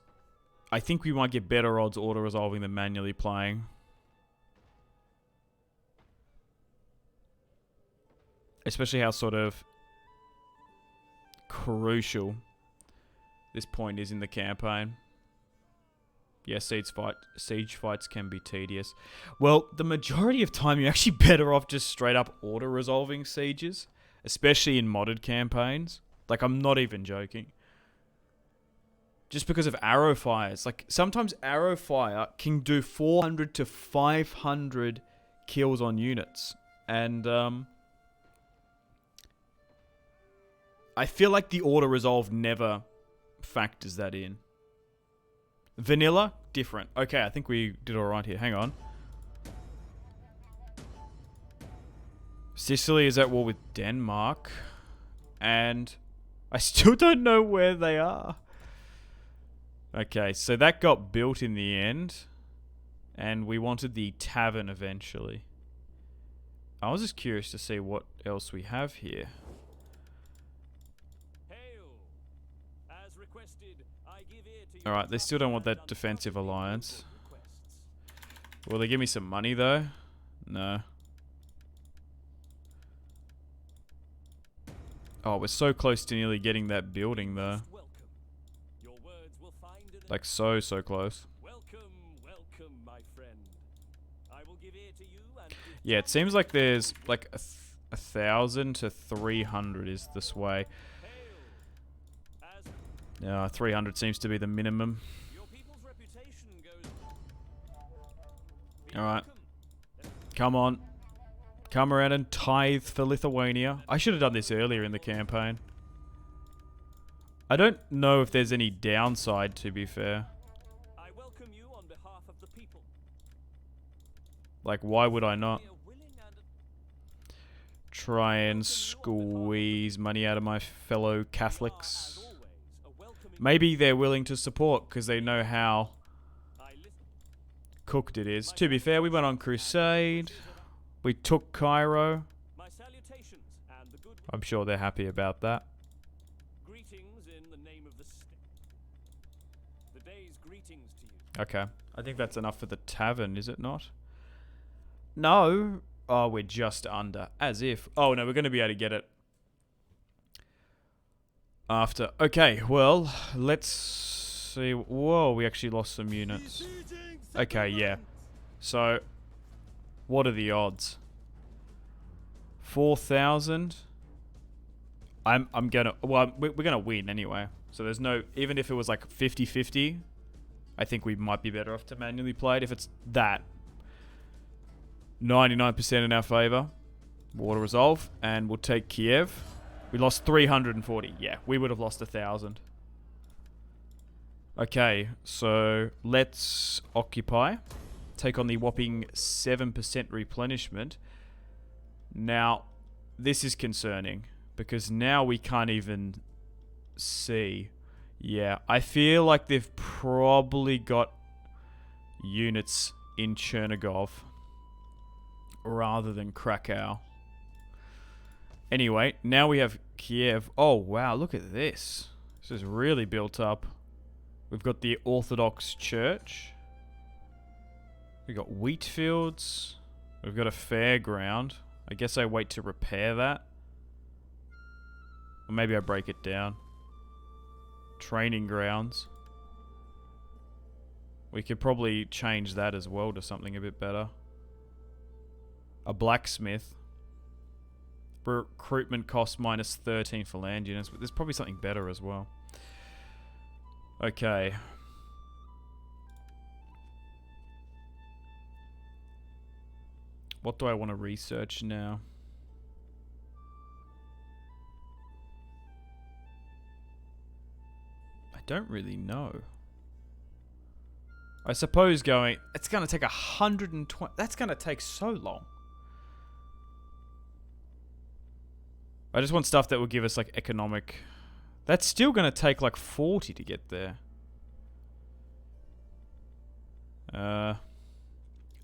I think we might get better odds auto-resolving than manually playing. Especially how sort of crucial this point is in the campaign. Yeah, siege fights can be tedious. Well, the majority of time you're actually better off just straight up auto-resolving sieges. Especially in modded campaigns. Like, I'm not even joking. Just because of arrow fires. Like, sometimes arrow fire can do 400 to 500 kills on units. And, I feel like the auto-resolve never factors that in. Vanilla, different. Okay, I think we did alright here. Hang on. Sicily is at war with Denmark. And I still don't know where they are. Okay, so that got built in the end. And we wanted the tavern eventually. I was just curious to see what else we have here. Alright, they still don't want that defensive alliance. Will they give me some money though? No. Oh, we're so close to nearly getting that building though. Like so close.
Welcome, my friend. I will give ear to you and
yeah, it seems like there's like 1,000 to 300 is the sway. 300 seems to be the minimum. Alright. Come on. Come around and tithe for Lithuania. I should have done this earlier in the campaign. I don't know if there's any downside, to be fair.
I welcome you on behalf of the people.
Like, why would I not
We are willing and
try and squeeze money out of my fellow Catholics?
as always, a welcoming.
Maybe they're willing to support because they know how
I listen.
cooked it is. To be fair, we went on crusade. We took Cairo.
My salutations and the good
I'm sure they're happy about that.
greetings in the name of the state. The day's greetings to you.
Okay. I think that's enough for the tavern, is it not? No. Oh, we're just under. As if. Oh, no, we're going to be able to get it after. Okay, well, let's see. Whoa, we actually lost some units. Okay, yeah. So, what are the odds? 4,000? I'm gonna... Well, we're gonna win anyway. So there's no... Even if it was like 50-50, I think we might be better off to manually play it. If it's that, 99% in our favour. Water resolve. And we'll take KYIV. We lost 340. Yeah, we would have lost 1,000. Okay, so let's occupy. Take on the whopping 7% replenishment. Now, this is concerning. Because now we can't even see. Yeah, I feel like they've probably got units in Chernigov rather than Krakow. Anyway, now we have Kiev. Oh, wow, look at this. This is really built up. We've got the Orthodox Church. We've got wheat fields. We've got a fairground. I guess I wait to repair that. Or maybe I break it down. Training grounds. We could probably change that as well to something a bit better. A blacksmith. Recruitment cost minus 13 for land units. But there's probably something better as well. Okay. What do I want to research now? I don't really know. I suppose going... It's going to take 120... That's going to take so long. I just want stuff that will give us, like, economic... That's still going to take, like, 40 to get there.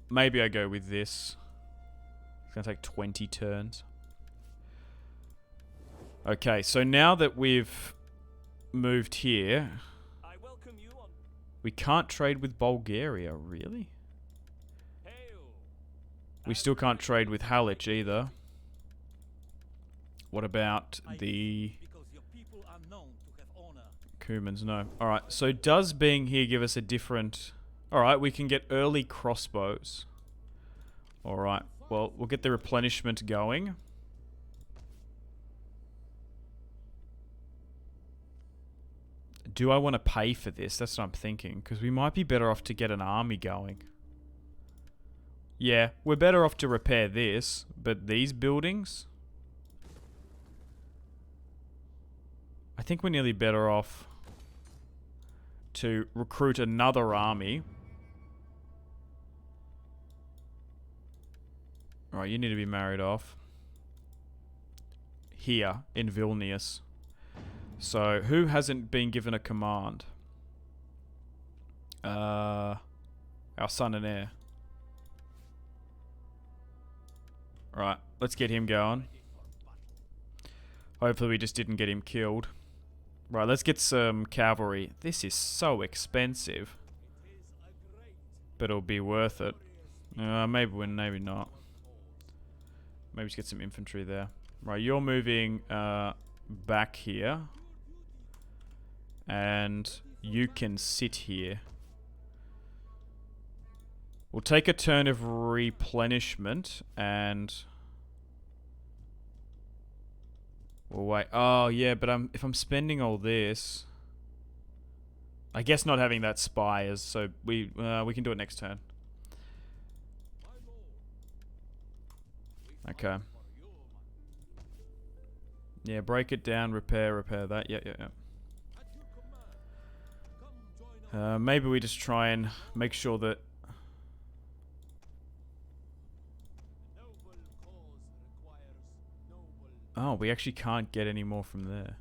Maybe I go with this. It's going to take 20 turns. Okay, so now that we've moved here...
I welcome you on.
We can't trade with Bulgaria, really?
Hail.
We still can't trade with Halych either. What about the
Because your people are known to have honor.
Cumans? No. Alright, so does being here give us a different... Alright, we can get early crossbows. Alright, well, we'll get the replenishment going. Do I want to pay for this? That's what I'm thinking. Because we might be better off to get an army going. Yeah, we're better off to repair this. But these buildings... I think we're nearly better off to recruit another army. Alright, you need to be married off. Here, in Vilnius. So, who hasn't been given a command? Our son and heir. Right, let's get him going. Hopefully we just didn't get him killed. Right, let's get some cavalry. This is so expensive. But it'll be worth it. Maybe not. Maybe just get some infantry there. Right, you're moving back here. And you can sit here. We'll take a turn of replenishment and... We'll wait. Oh, yeah, but if I'm spending all this... I guess not having that spy is... So we can do it next turn. Okay. Yeah, break it down, repair that. Yeah. Maybe we just try and make sure that... Oh, we actually can't get any more from there.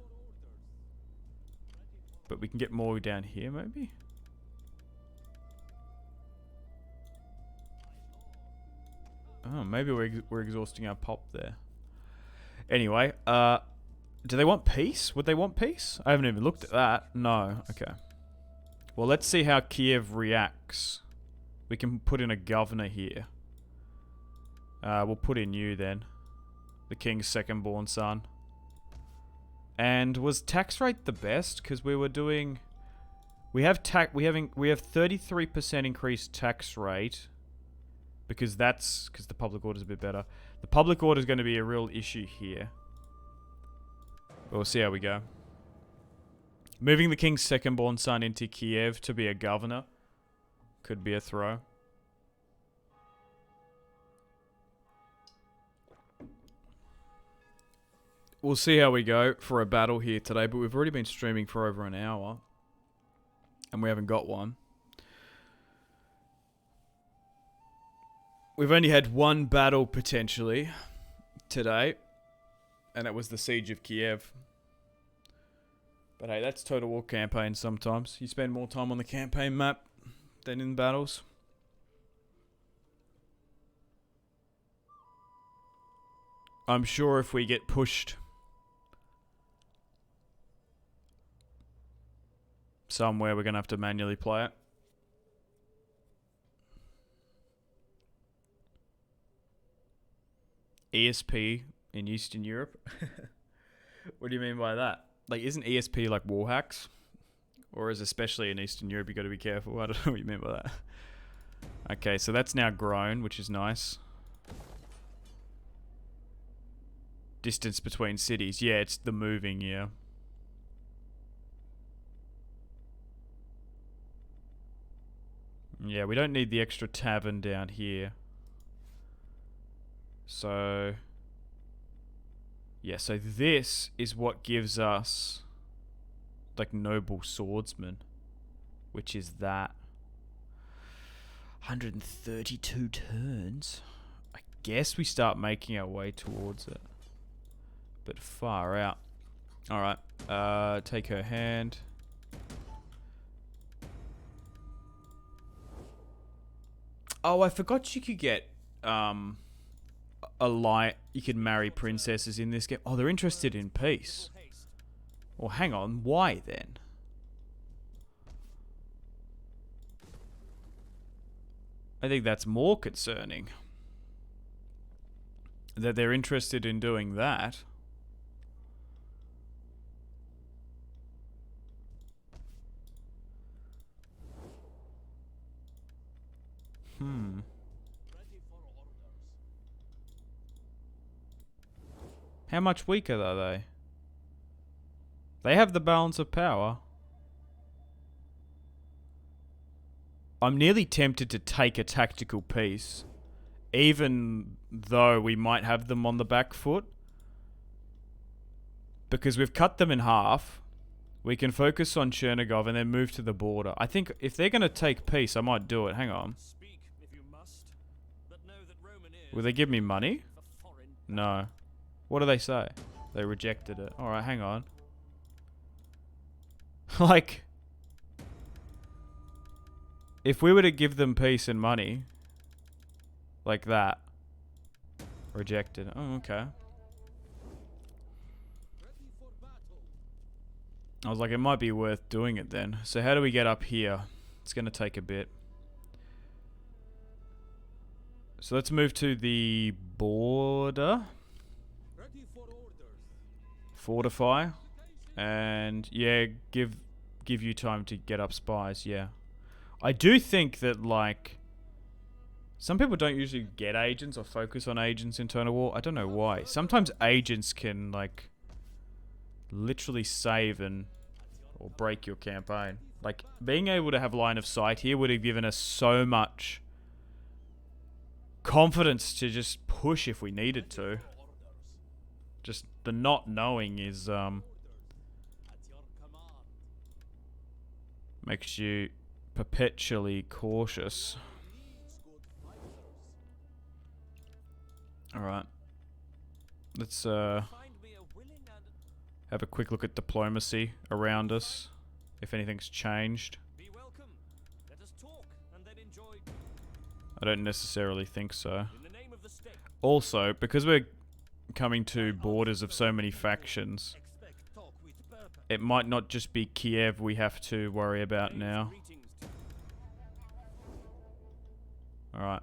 But we can get more down here, maybe? Oh, maybe we're exhausting our pop there. Anyway, do they want peace? Would they want peace? I haven't even looked at that. No. Okay. Well, let's see how Kiev reacts. We can put in a governor here. We'll put in you then. The king's second-born son. And was tax rate the best? Because we were doing... We have 33% increased tax rate. Because the public order is a bit better. The public order is going to be a real issue here. We'll see how we go. Moving the king's second-born son into Kiev to be a governor could be a throw. We'll see how we go for a battle here today, but we've already been streaming for over an hour. And we haven't got one. We've only had one battle, potentially, today. And it was the Siege of Kiev. But hey, that's Total War campaign sometimes. You spend more time on the campaign map than in battles. I'm sure if we get pushed somewhere, we're going to have to manually play it. ESP in Eastern Europe? What do you mean by that? Like, isn't ESP like war hacks? Or is especially in Eastern Europe, you got to be careful? I don't know what you mean by that. Okay, so that's now grown, which is nice. Distance between cities. Yeah, it's the moving, yeah. Yeah, we don't need the extra tavern down here. So... yeah, so this is what gives us... like, noble swordsman. Which is that. 132 turns? I guess we start making our way towards it. But far out. Alright, take her hand. Oh, I forgot you could get, you could marry princesses in this game. Oh, they're interested in peace. Well, hang on. Why then? I think that's more concerning. That they're interested in doing that. How much weaker are they? They have the balance of power. I'm nearly tempted to take a tactical piece, even though we might have them on the back foot. Because we've cut them in half. We can focus on Chernigov and then move to the border. I think if they're going to take peace, I might do it. Hang on.
Speak if you must, but know that Roman ears
Will they give me money?
for foreign
No. What do they say? They rejected it. Alright, hang on. Like... if we were to give them peace and money... like that... rejected. Oh, okay. I was like, it might be worth doing it then. So how do we get up here? It's going to take a bit. So let's move to the border. Fortify. And yeah, give you time to get up spies, yeah. I do think that, like, some people don't usually get agents or focus on agents in Total War. I don't know why. Sometimes agents can, like, literally save and or break your campaign. Like, being able to have line of sight here would have given us so much confidence to just push if we needed to. Just the not knowing is makes you perpetually cautious. Alright. Let's
Find me a willing and
have a quick look at diplomacy around us. If anything's changed.
be welcome. Let us talk and then enjoy.
I don't necessarily think so.
In the name of the state.
Also, because we're coming to borders of so many factions,
Expect talk with purpose.
it might not just be Kiev we have to worry about now.
Greetings to
Alright.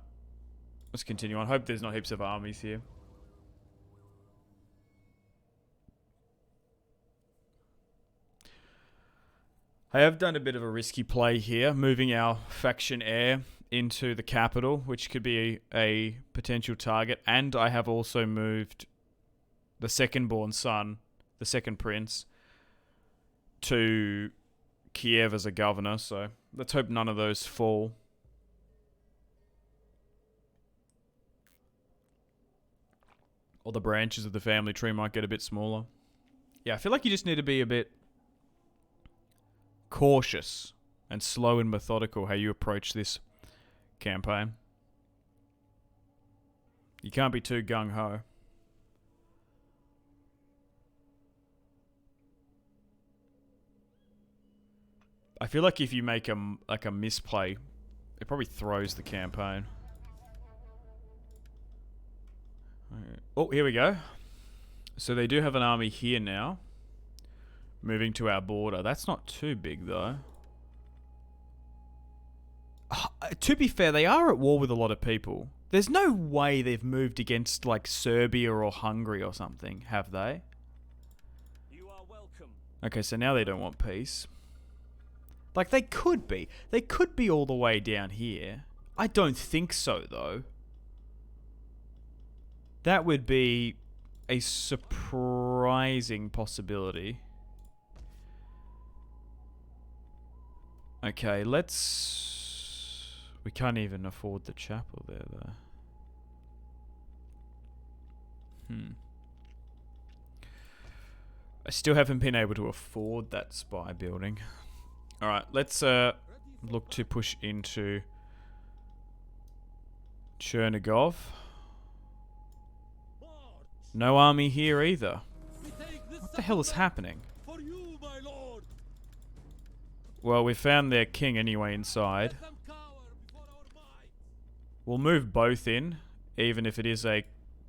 Let's continue on. Hope there's not heaps of armies here. I have done a bit of a risky play here, moving our faction heir into the capital, which could be a potential target, and I have also moved the second-born son, the second prince, to Kiev as a governor, so let's hope none of those fall. Or the branches of the family tree might get a bit smaller. Yeah, I feel like you just need to be a bit cautious and slow and methodical how you approach this campaign. You can't be too gung-ho. I feel like if you make a misplay, it probably throws the campaign. Oh, here we go. So they do have an army here now. Moving to our border. That's not too big, though. To be fair, they are at war with a lot of people. There's no way they've moved against, like, Serbia or Hungary or something, have they?
you are welcome.
Okay, so now they don't want peace. Like, they could be. They could be all the way down here. I don't think so, though. That would be a surprising possibility. Okay, let's... We can't even afford the chapel there, though. I still haven't been able to afford that spy building. Alright, let's look to push into Chernigov. No army here either. What the hell is happening?
For you, my lord.
Well, we found their king anyway inside.
Let them cower before our might.
We'll move both in, even if it is a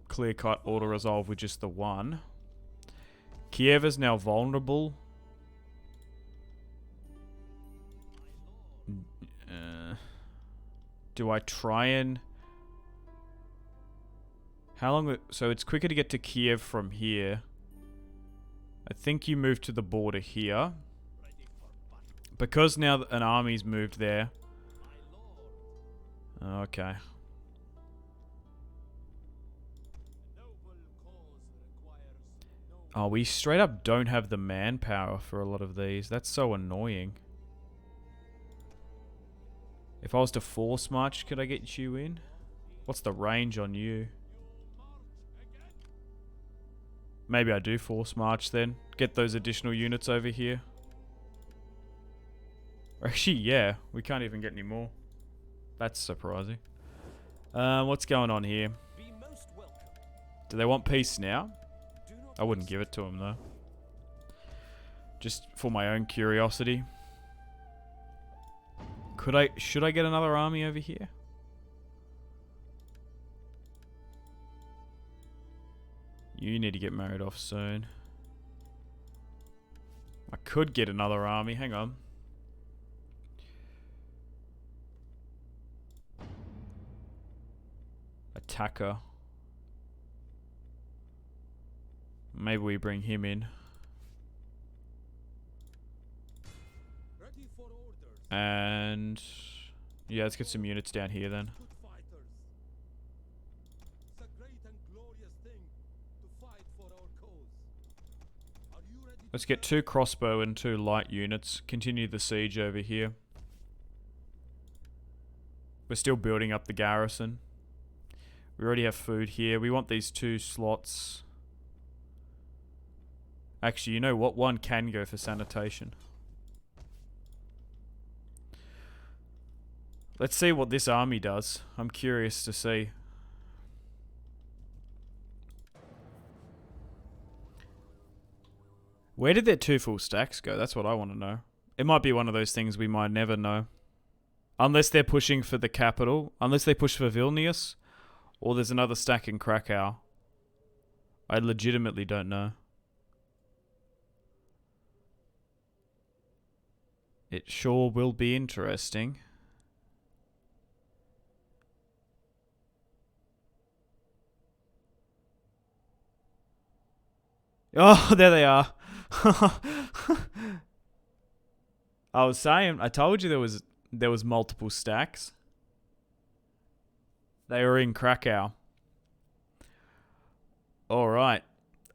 clear-cut auto-resolve with just the one. Kiev is now vulnerable. Do I try and... How long... So it's quicker to get to Kiev from here. I think you move to the border here. Because now an army's moved there. Okay. Oh, we straight up don't have the manpower for a lot of these. That's so annoying. If I was to force march, could I get you in? What's the range on you? Maybe I do force march then. Get those additional units over here. Actually, yeah. We can't even get any more. That's surprising. What's going on here?
Be most welcome.
Do they want peace now?
Do not
I wouldn't give it to them, though. Just for my own curiosity. Should I get another army over here? You need to get married off soon. I could get another army. Hang on. Attacker. Maybe we bring him in.
Ready for orders.
And... yeah, let's get some units down here then.
Good fighters. It's a great and glorious thing to fight for our cause. Are you ready?
Let's get 2 crossbow and 2 light units. Continue the siege over here. We're still building up the garrison. We already have food here. We want these 2 slots. Actually, you know what? One can go for sanitation. Let's see what this army does. I'm curious to see. Where did their 2 full stacks go? That's what I want to know. It might be one of those things we might never know. Unless they're pushing for the capital. Unless they push for Vilnius. Or there's another stack in Krakow. I legitimately don't know. It sure will be interesting. Oh, there they are. I was saying, I told you there was multiple stacks. They were in Krakow. All right.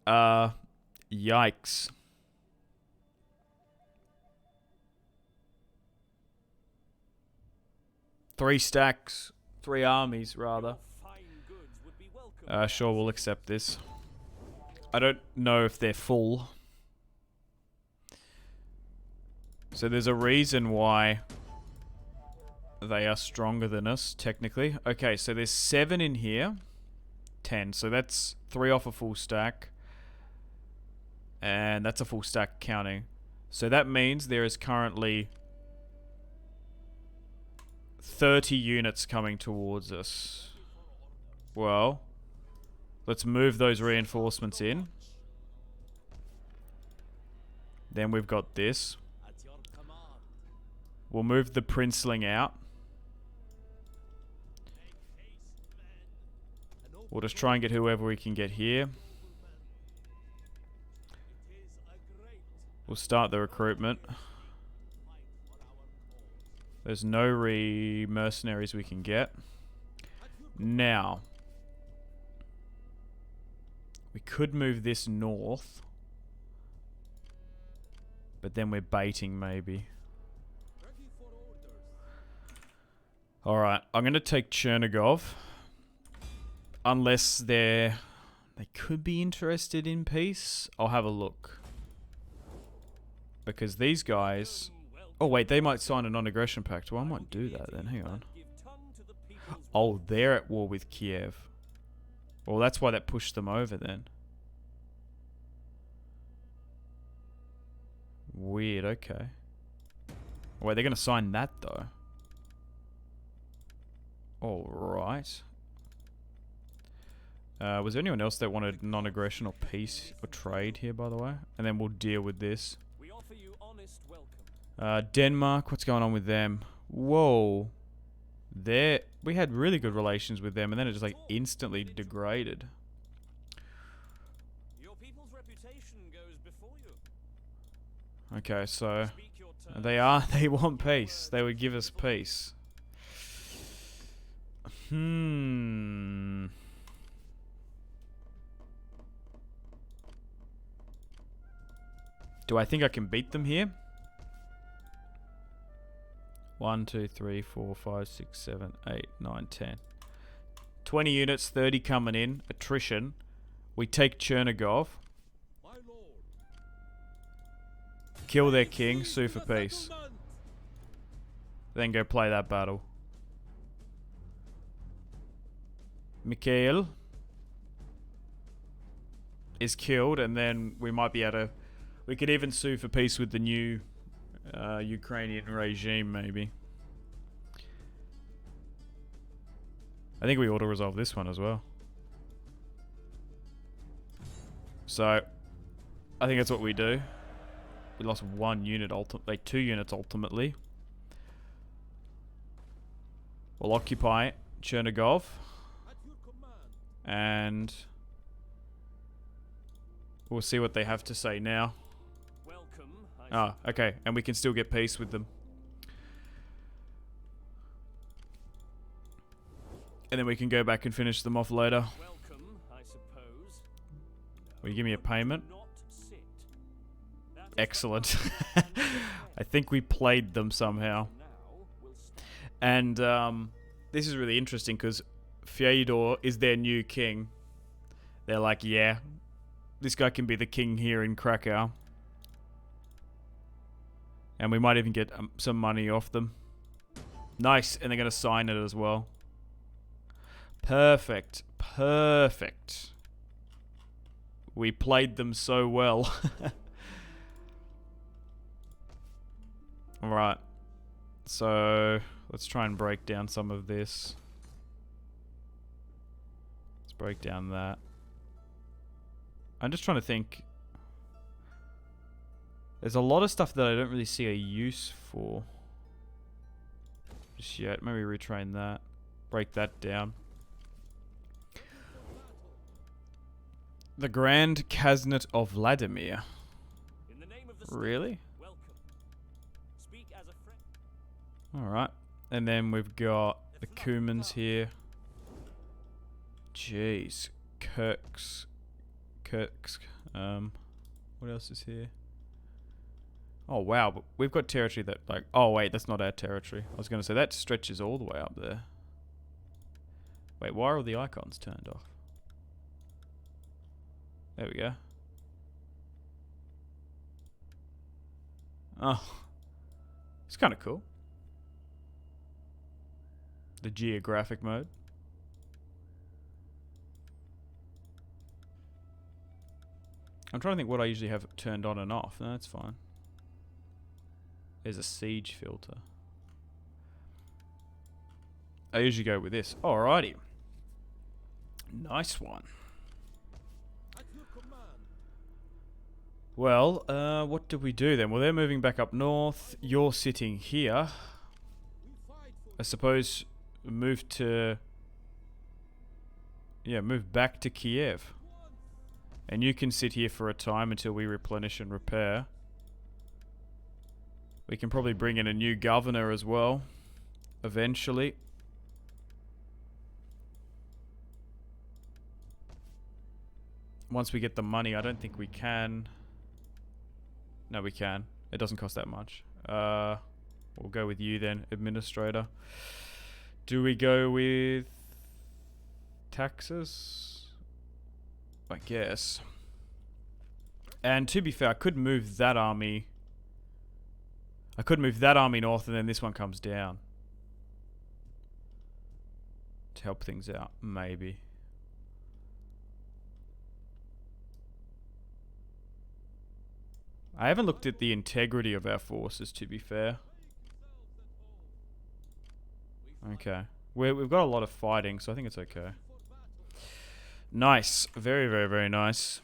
Yikes. Three stacks, 3 armies rather. Sure, we'll accept this. I don't know if they're full. So there's a reason why they are stronger than us, technically. Okay, so there's 7 in here. 10. So that's 3 off a full stack. And that's a full stack counting. So that means there is currently 30 units coming towards us. Well, let's move those reinforcements in. Then we've got this. We'll move the princeling out. We'll just try and get whoever we can get here. We'll start the recruitment. There's no mercenaries we can get. Now, we could move this north. But then we're baiting maybe. Alright, I'm going to take Chernigov. Unless they could be interested in peace. I'll have a look. Because these guys... Oh wait, they might sign a non-aggression pact. Well, I might do that then, hang on. Oh, they're at war with Kiev. Well, that's why that pushed them over then. Weird, okay. Oh, wait, they're going to sign that though. Alright. Was there anyone else that wanted non-aggression or peace or trade here, by the way? And then we'll deal with this.
We offer you honest welcome.
Denmark, what's going on with them? Whoa. We had really good relations with them, and then it just like instantly degraded.
Your people's reputation goes before you.
Okay, so
Speak your terms.
they want peace. They would give us peace. Do I think I can beat them here? 1, 2, 3, 4, 5, 6, 7, 8, 9, 10. 20 units, 30 coming in. Attrition. We take Chernigov.
My lord.
Kill their king, sue for peace. Then go play that battle. Mikhail is killed, and then we might be able to... We could even sue for peace with the new Ukrainian regime, maybe. I think we ought to resolve this one as well. So, I think that's what we do. We lost 1 unit, ultimately 2 units ultimately. We'll occupy Chernigov. And we'll see what they have to say now.
Welcome.
Ah, okay. And we can still get peace with them. And then we can go back and finish them off later.
Welcome, I suppose.
Will you give me a payment?
Not sit. That is
Excellent. I think we played them somehow.
now will stop.
And this is really interesting because Fyodor is their new king. They're like, yeah, this guy can be the king here in Krakow. And we might even get some money off them. Nice, and they're going to sign it as well. Perfect. Perfect. We played them so well. Alright. So, let's try and break down some of this. Let's break down that. I'm just trying to think. There's a lot of stuff that I don't really see a use for just yet. Maybe retrain that. Break that down. The Grand Kaznet of Vladimir.
In the name of the state,
Really?
welcome. Speak as a friend.
Alright. And then we've got the Kumans here. Jeez. Kirks. What else is here? Oh wow, but we've got territory that like, oh wait, that's not our territory. I was gonna say that stretches all the way up there. Wait, why are all the icons turned off? There we go. Oh. It's kinda cool. The geographic mode. I'm trying to think what I usually have turned on and off. No, that's fine. There's a siege filter. I usually go with this. Alrighty. Nice one.
At your command.
Well, what do we do then? Well, they're moving back up north. You're sitting here.
We fight for
I suppose move to... Yeah, move back to Kiev. And you can sit here for a time until we replenish and repair. We can probably bring in a new governor as well. Eventually. Once we get the money, I don't think we can. No, we can. It doesn't cost that much. We'll go with you then, administrator. Do we go with taxes? I guess. And to be fair, I could move that army. I could move that army north and then this one comes down. To help things out, maybe. I haven't looked at the integrity of our forces, to be fair. Okay. We've got a lot of fighting, so I think it's okay. Nice. Very, very, very nice.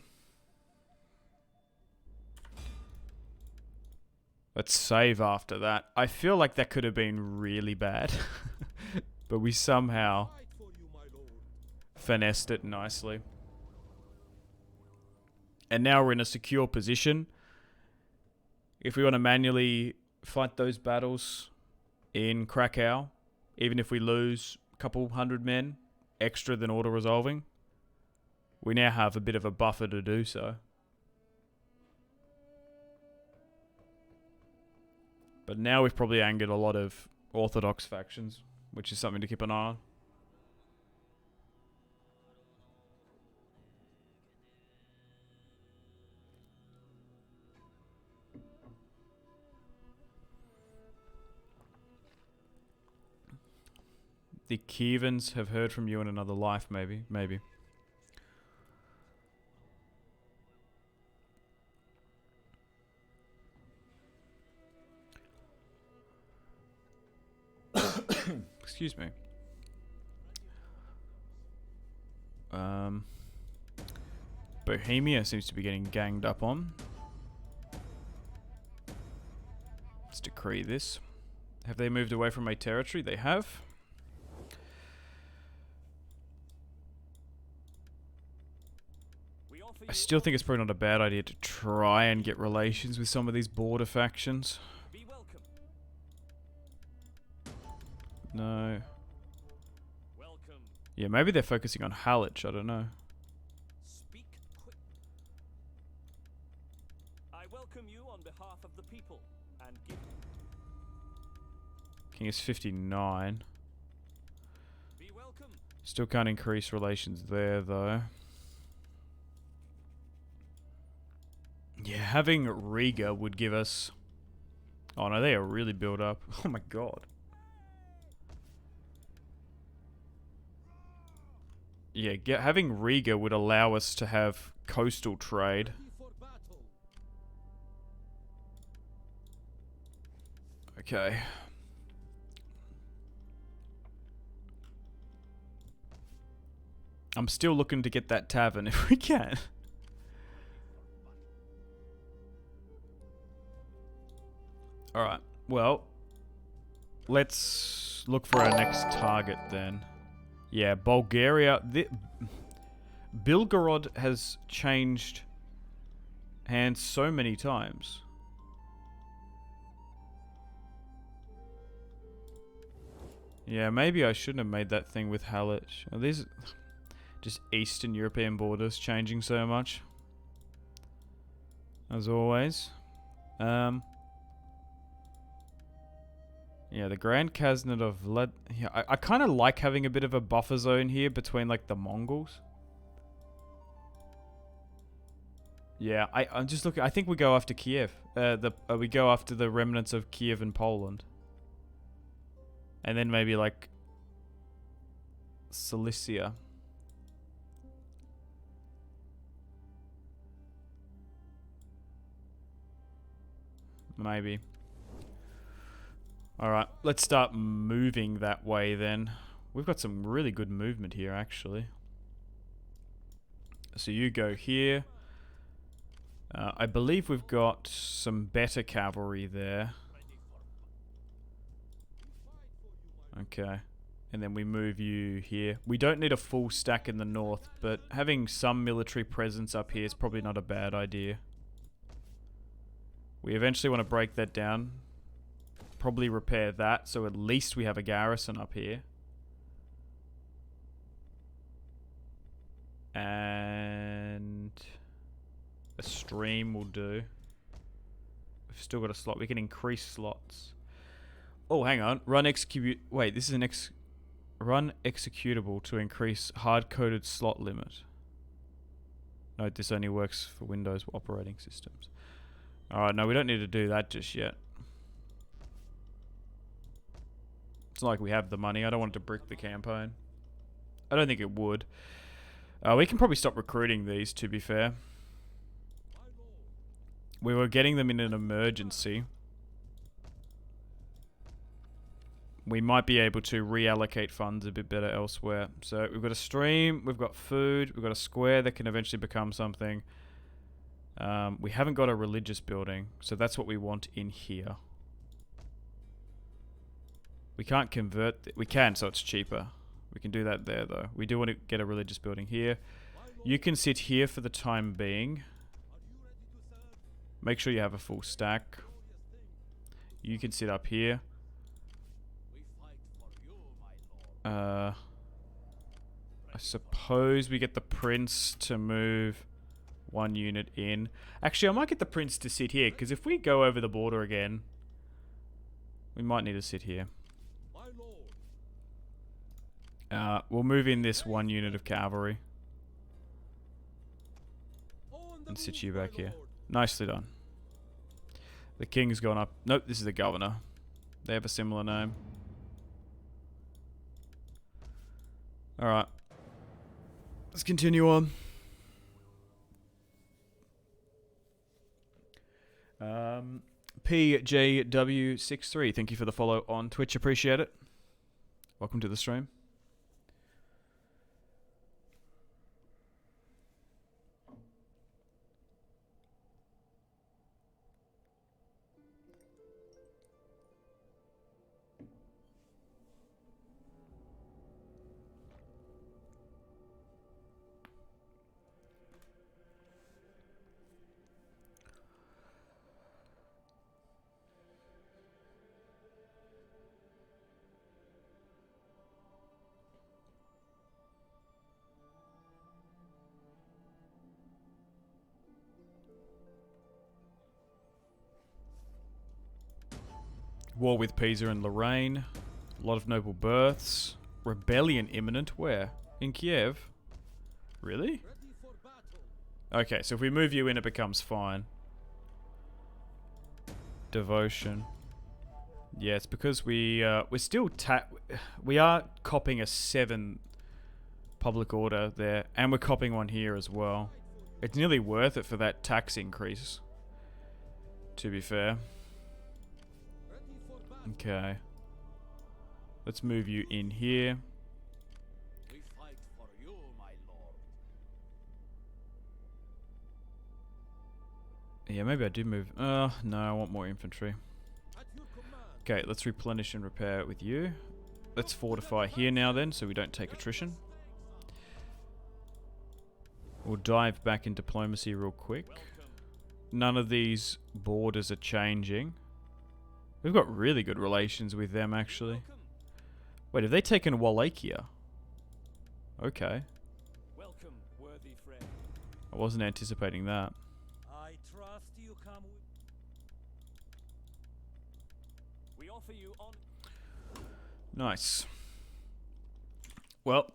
Let's save after that. I feel like that could have been really bad. But we somehow
fight for you, my lord.
finessed it nicely. And now we're in a secure position. If we want to manually fight those battles in Krakow, even if we lose a couple hundred men extra than auto-resolving, we now have a bit of a buffer to do so. But now we've probably angered a lot of Orthodox factions, which is something to keep an eye on. The Kievans have heard from you in another life, maybe. Maybe. Excuse me. Bohemia seems to be getting ganged up on. Let's decree this. Have they moved away from my territory? They have.
We offer
I
you
still think it's probably not a bad idea to try and get relations with some of these border factions.
be welcome.
No.
Welcome.
Yeah, maybe they're focusing on Halych, I don't know.
Speak quick. I welcome you on behalf of the people and give
King is 59.
be welcome. Welcome.
Still can't increase relations there, though. Yeah, having Riga would give us... Oh no, they are really built up. Oh my god. Yeah, having Riga would allow us to have coastal trade.
Ready for battle.
Okay. I'm still looking to get that tavern if we can. Alright, well, let's look for our next target then. Yeah, Bulgaria. Bilgorod has changed hands so many times. Yeah, maybe I shouldn't have made that thing with Halych. Are these just Eastern European borders changing so much? As always. Yeah, the Grand Khaznat of Vlad... Yeah, I kind of like having a bit of a buffer zone here between, like, the Mongols. Yeah, I'm just looking... I think we go after Kiev. We go after the remnants of Kiev and Poland. And then maybe, like... Cilicia. Maybe. Alright, let's start moving that way then. We've got some really good movement here, actually. So you go here. I believe we've got some better cavalry there. Okay. And then we move you here. We don't need a full stack in the north, but having some military presence up here is probably not a bad idea. We eventually want to break that down. Probably repair that, so at least we have a garrison up here. And a stream will do. We've still got a slot. We can increase slots. Oh, hang on. Run execute. Wait, this is an run executable to increase hard-coded slot limit. Note this only works for Windows operating systems. Alright, no, we don't need to do that just yet. It's not like we have the money. I don't want it to brick the campaign. I don't think it would. We can probably stop recruiting these, to be fair. We were getting them in an emergency. We might be able to reallocate funds a bit better elsewhere. So we've got a stream, we've got food, we've got a square that can eventually become something. We haven't got a religious building, so that's what we want in here. We can't convert... we can, so it's cheaper. We can do that there, though. We do want to get a religious building here. You can sit here for the time being. Make sure you have a full stack. You can sit up here. I suppose we get the prince to move one unit in. Actually, I might get the prince to sit here, because if we go over the border again, we might need to sit here. We'll move in this one unit of cavalry. And sit you back here. Nicely done. The king's gone up. Nope, this is the governor. They have a similar name. Alright. Let's continue on. PJW63, thank you for the follow on Twitch. Appreciate it. Welcome to the stream. War with Pisa and Lorraine. A lot of noble births. Rebellion imminent. Where? In Kiev? Really?
Ready for battle.
Okay, so if we move you in, it becomes fine. Devotion. Yeah, it's because we're still we are copying a 7 public order there, and we're copying one here as well. It's nearly worth it for that tax increase, to be fair.
Ready for battle.
Okay. Let's move you in here.
We fight for you, my lord.
Yeah, maybe I do move. No, I want more infantry.
At your command.
Okay, let's replenish and repair it with you. Let's fortify here now then, so we don't take attrition. We'll dive back in diplomacy real quick. None of these borders are changing. We've got really good relations with them, actually. Wait, have they taken Wallachia? Okay.
Welcome, worthy friend.
I wasn't anticipating that.
I trust you come with. We offer you on.
Nice. Well,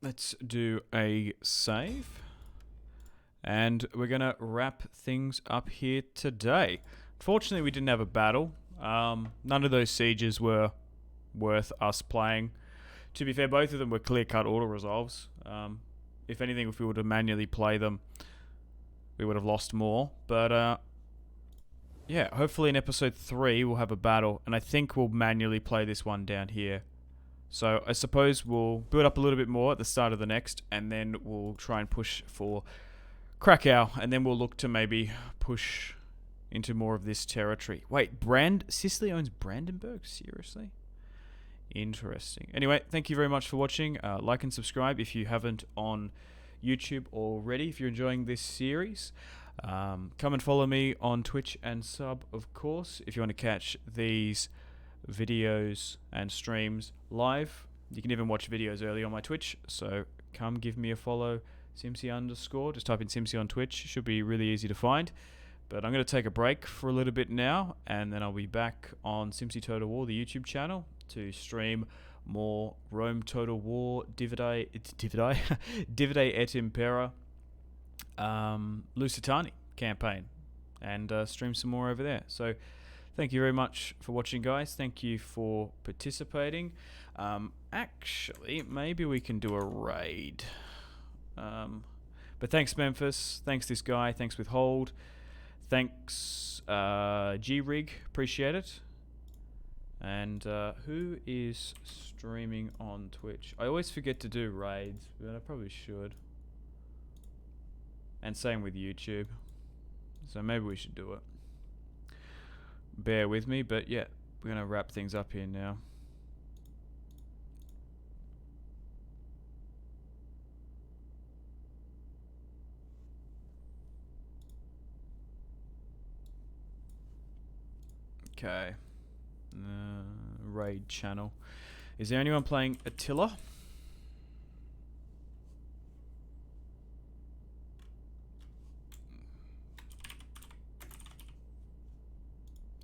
let's do a save. And we're going to wrap things up here today. Fortunately, we didn't have a battle. None of those sieges were worth us playing. To be fair, both of them were clear-cut auto-resolves. If anything, if we were to manually play them, we would have lost more. But, yeah, hopefully in episode 3 we'll have a battle. And I think we'll manually play this one down here. So I suppose we'll build up a little bit more at the start of the next, and then we'll try and push for Krakow, and then we'll look to maybe push into more of this territory. Wait, Sicily owns Brandenburg? Seriously? Interesting. Anyway, thank you very much for watching. Like and subscribe if you haven't on YouTube already, if you're enjoying this series. Come and follow me on Twitch and sub, of course, if you want to catch these videos and streams live. You can even watch videos early on my Twitch, so come give me a follow. Simsy_, just type in Simsy on Twitch. Should be really easy to find. But I'm going to take a break for a little bit now, and then I'll be back on Simsy Total War, the YouTube channel, to stream more Rome Total War, Divide et Impera, Lusitani campaign, and stream some more over there. So thank you very much for watching, guys. Thank you for participating. Actually, maybe we can do a raid. But thanks, Memphis. Thanks, this guy. Thanks, Withhold. Thanks, G-Rig. Appreciate it. And who is streaming on Twitch? I always forget to do raids, but I probably should. And same with YouTube. So maybe we should do it. Bear with me, but yeah, we're going to wrap things up here now. Okay. Raid channel. Is there anyone playing Attila?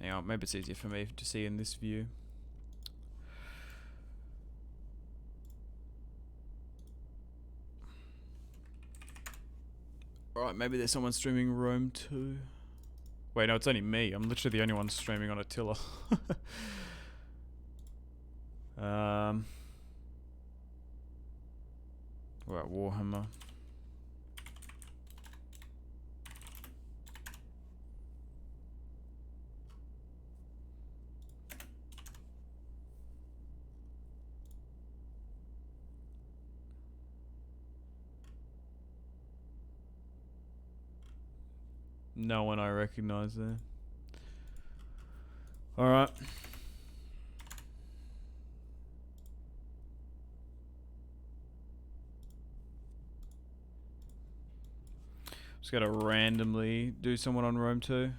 Hang on, maybe it's easier for me to see in this view. Alright, maybe there's someone streaming Rome too. Wait, no, it's only me. I'm literally the only one streaming on Attila. We're at Warhammer. No one I recognize there. Alright. Just gotta randomly do someone on Rome 2.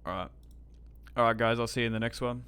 Alright. Alright, guys, I'll see you in the next one.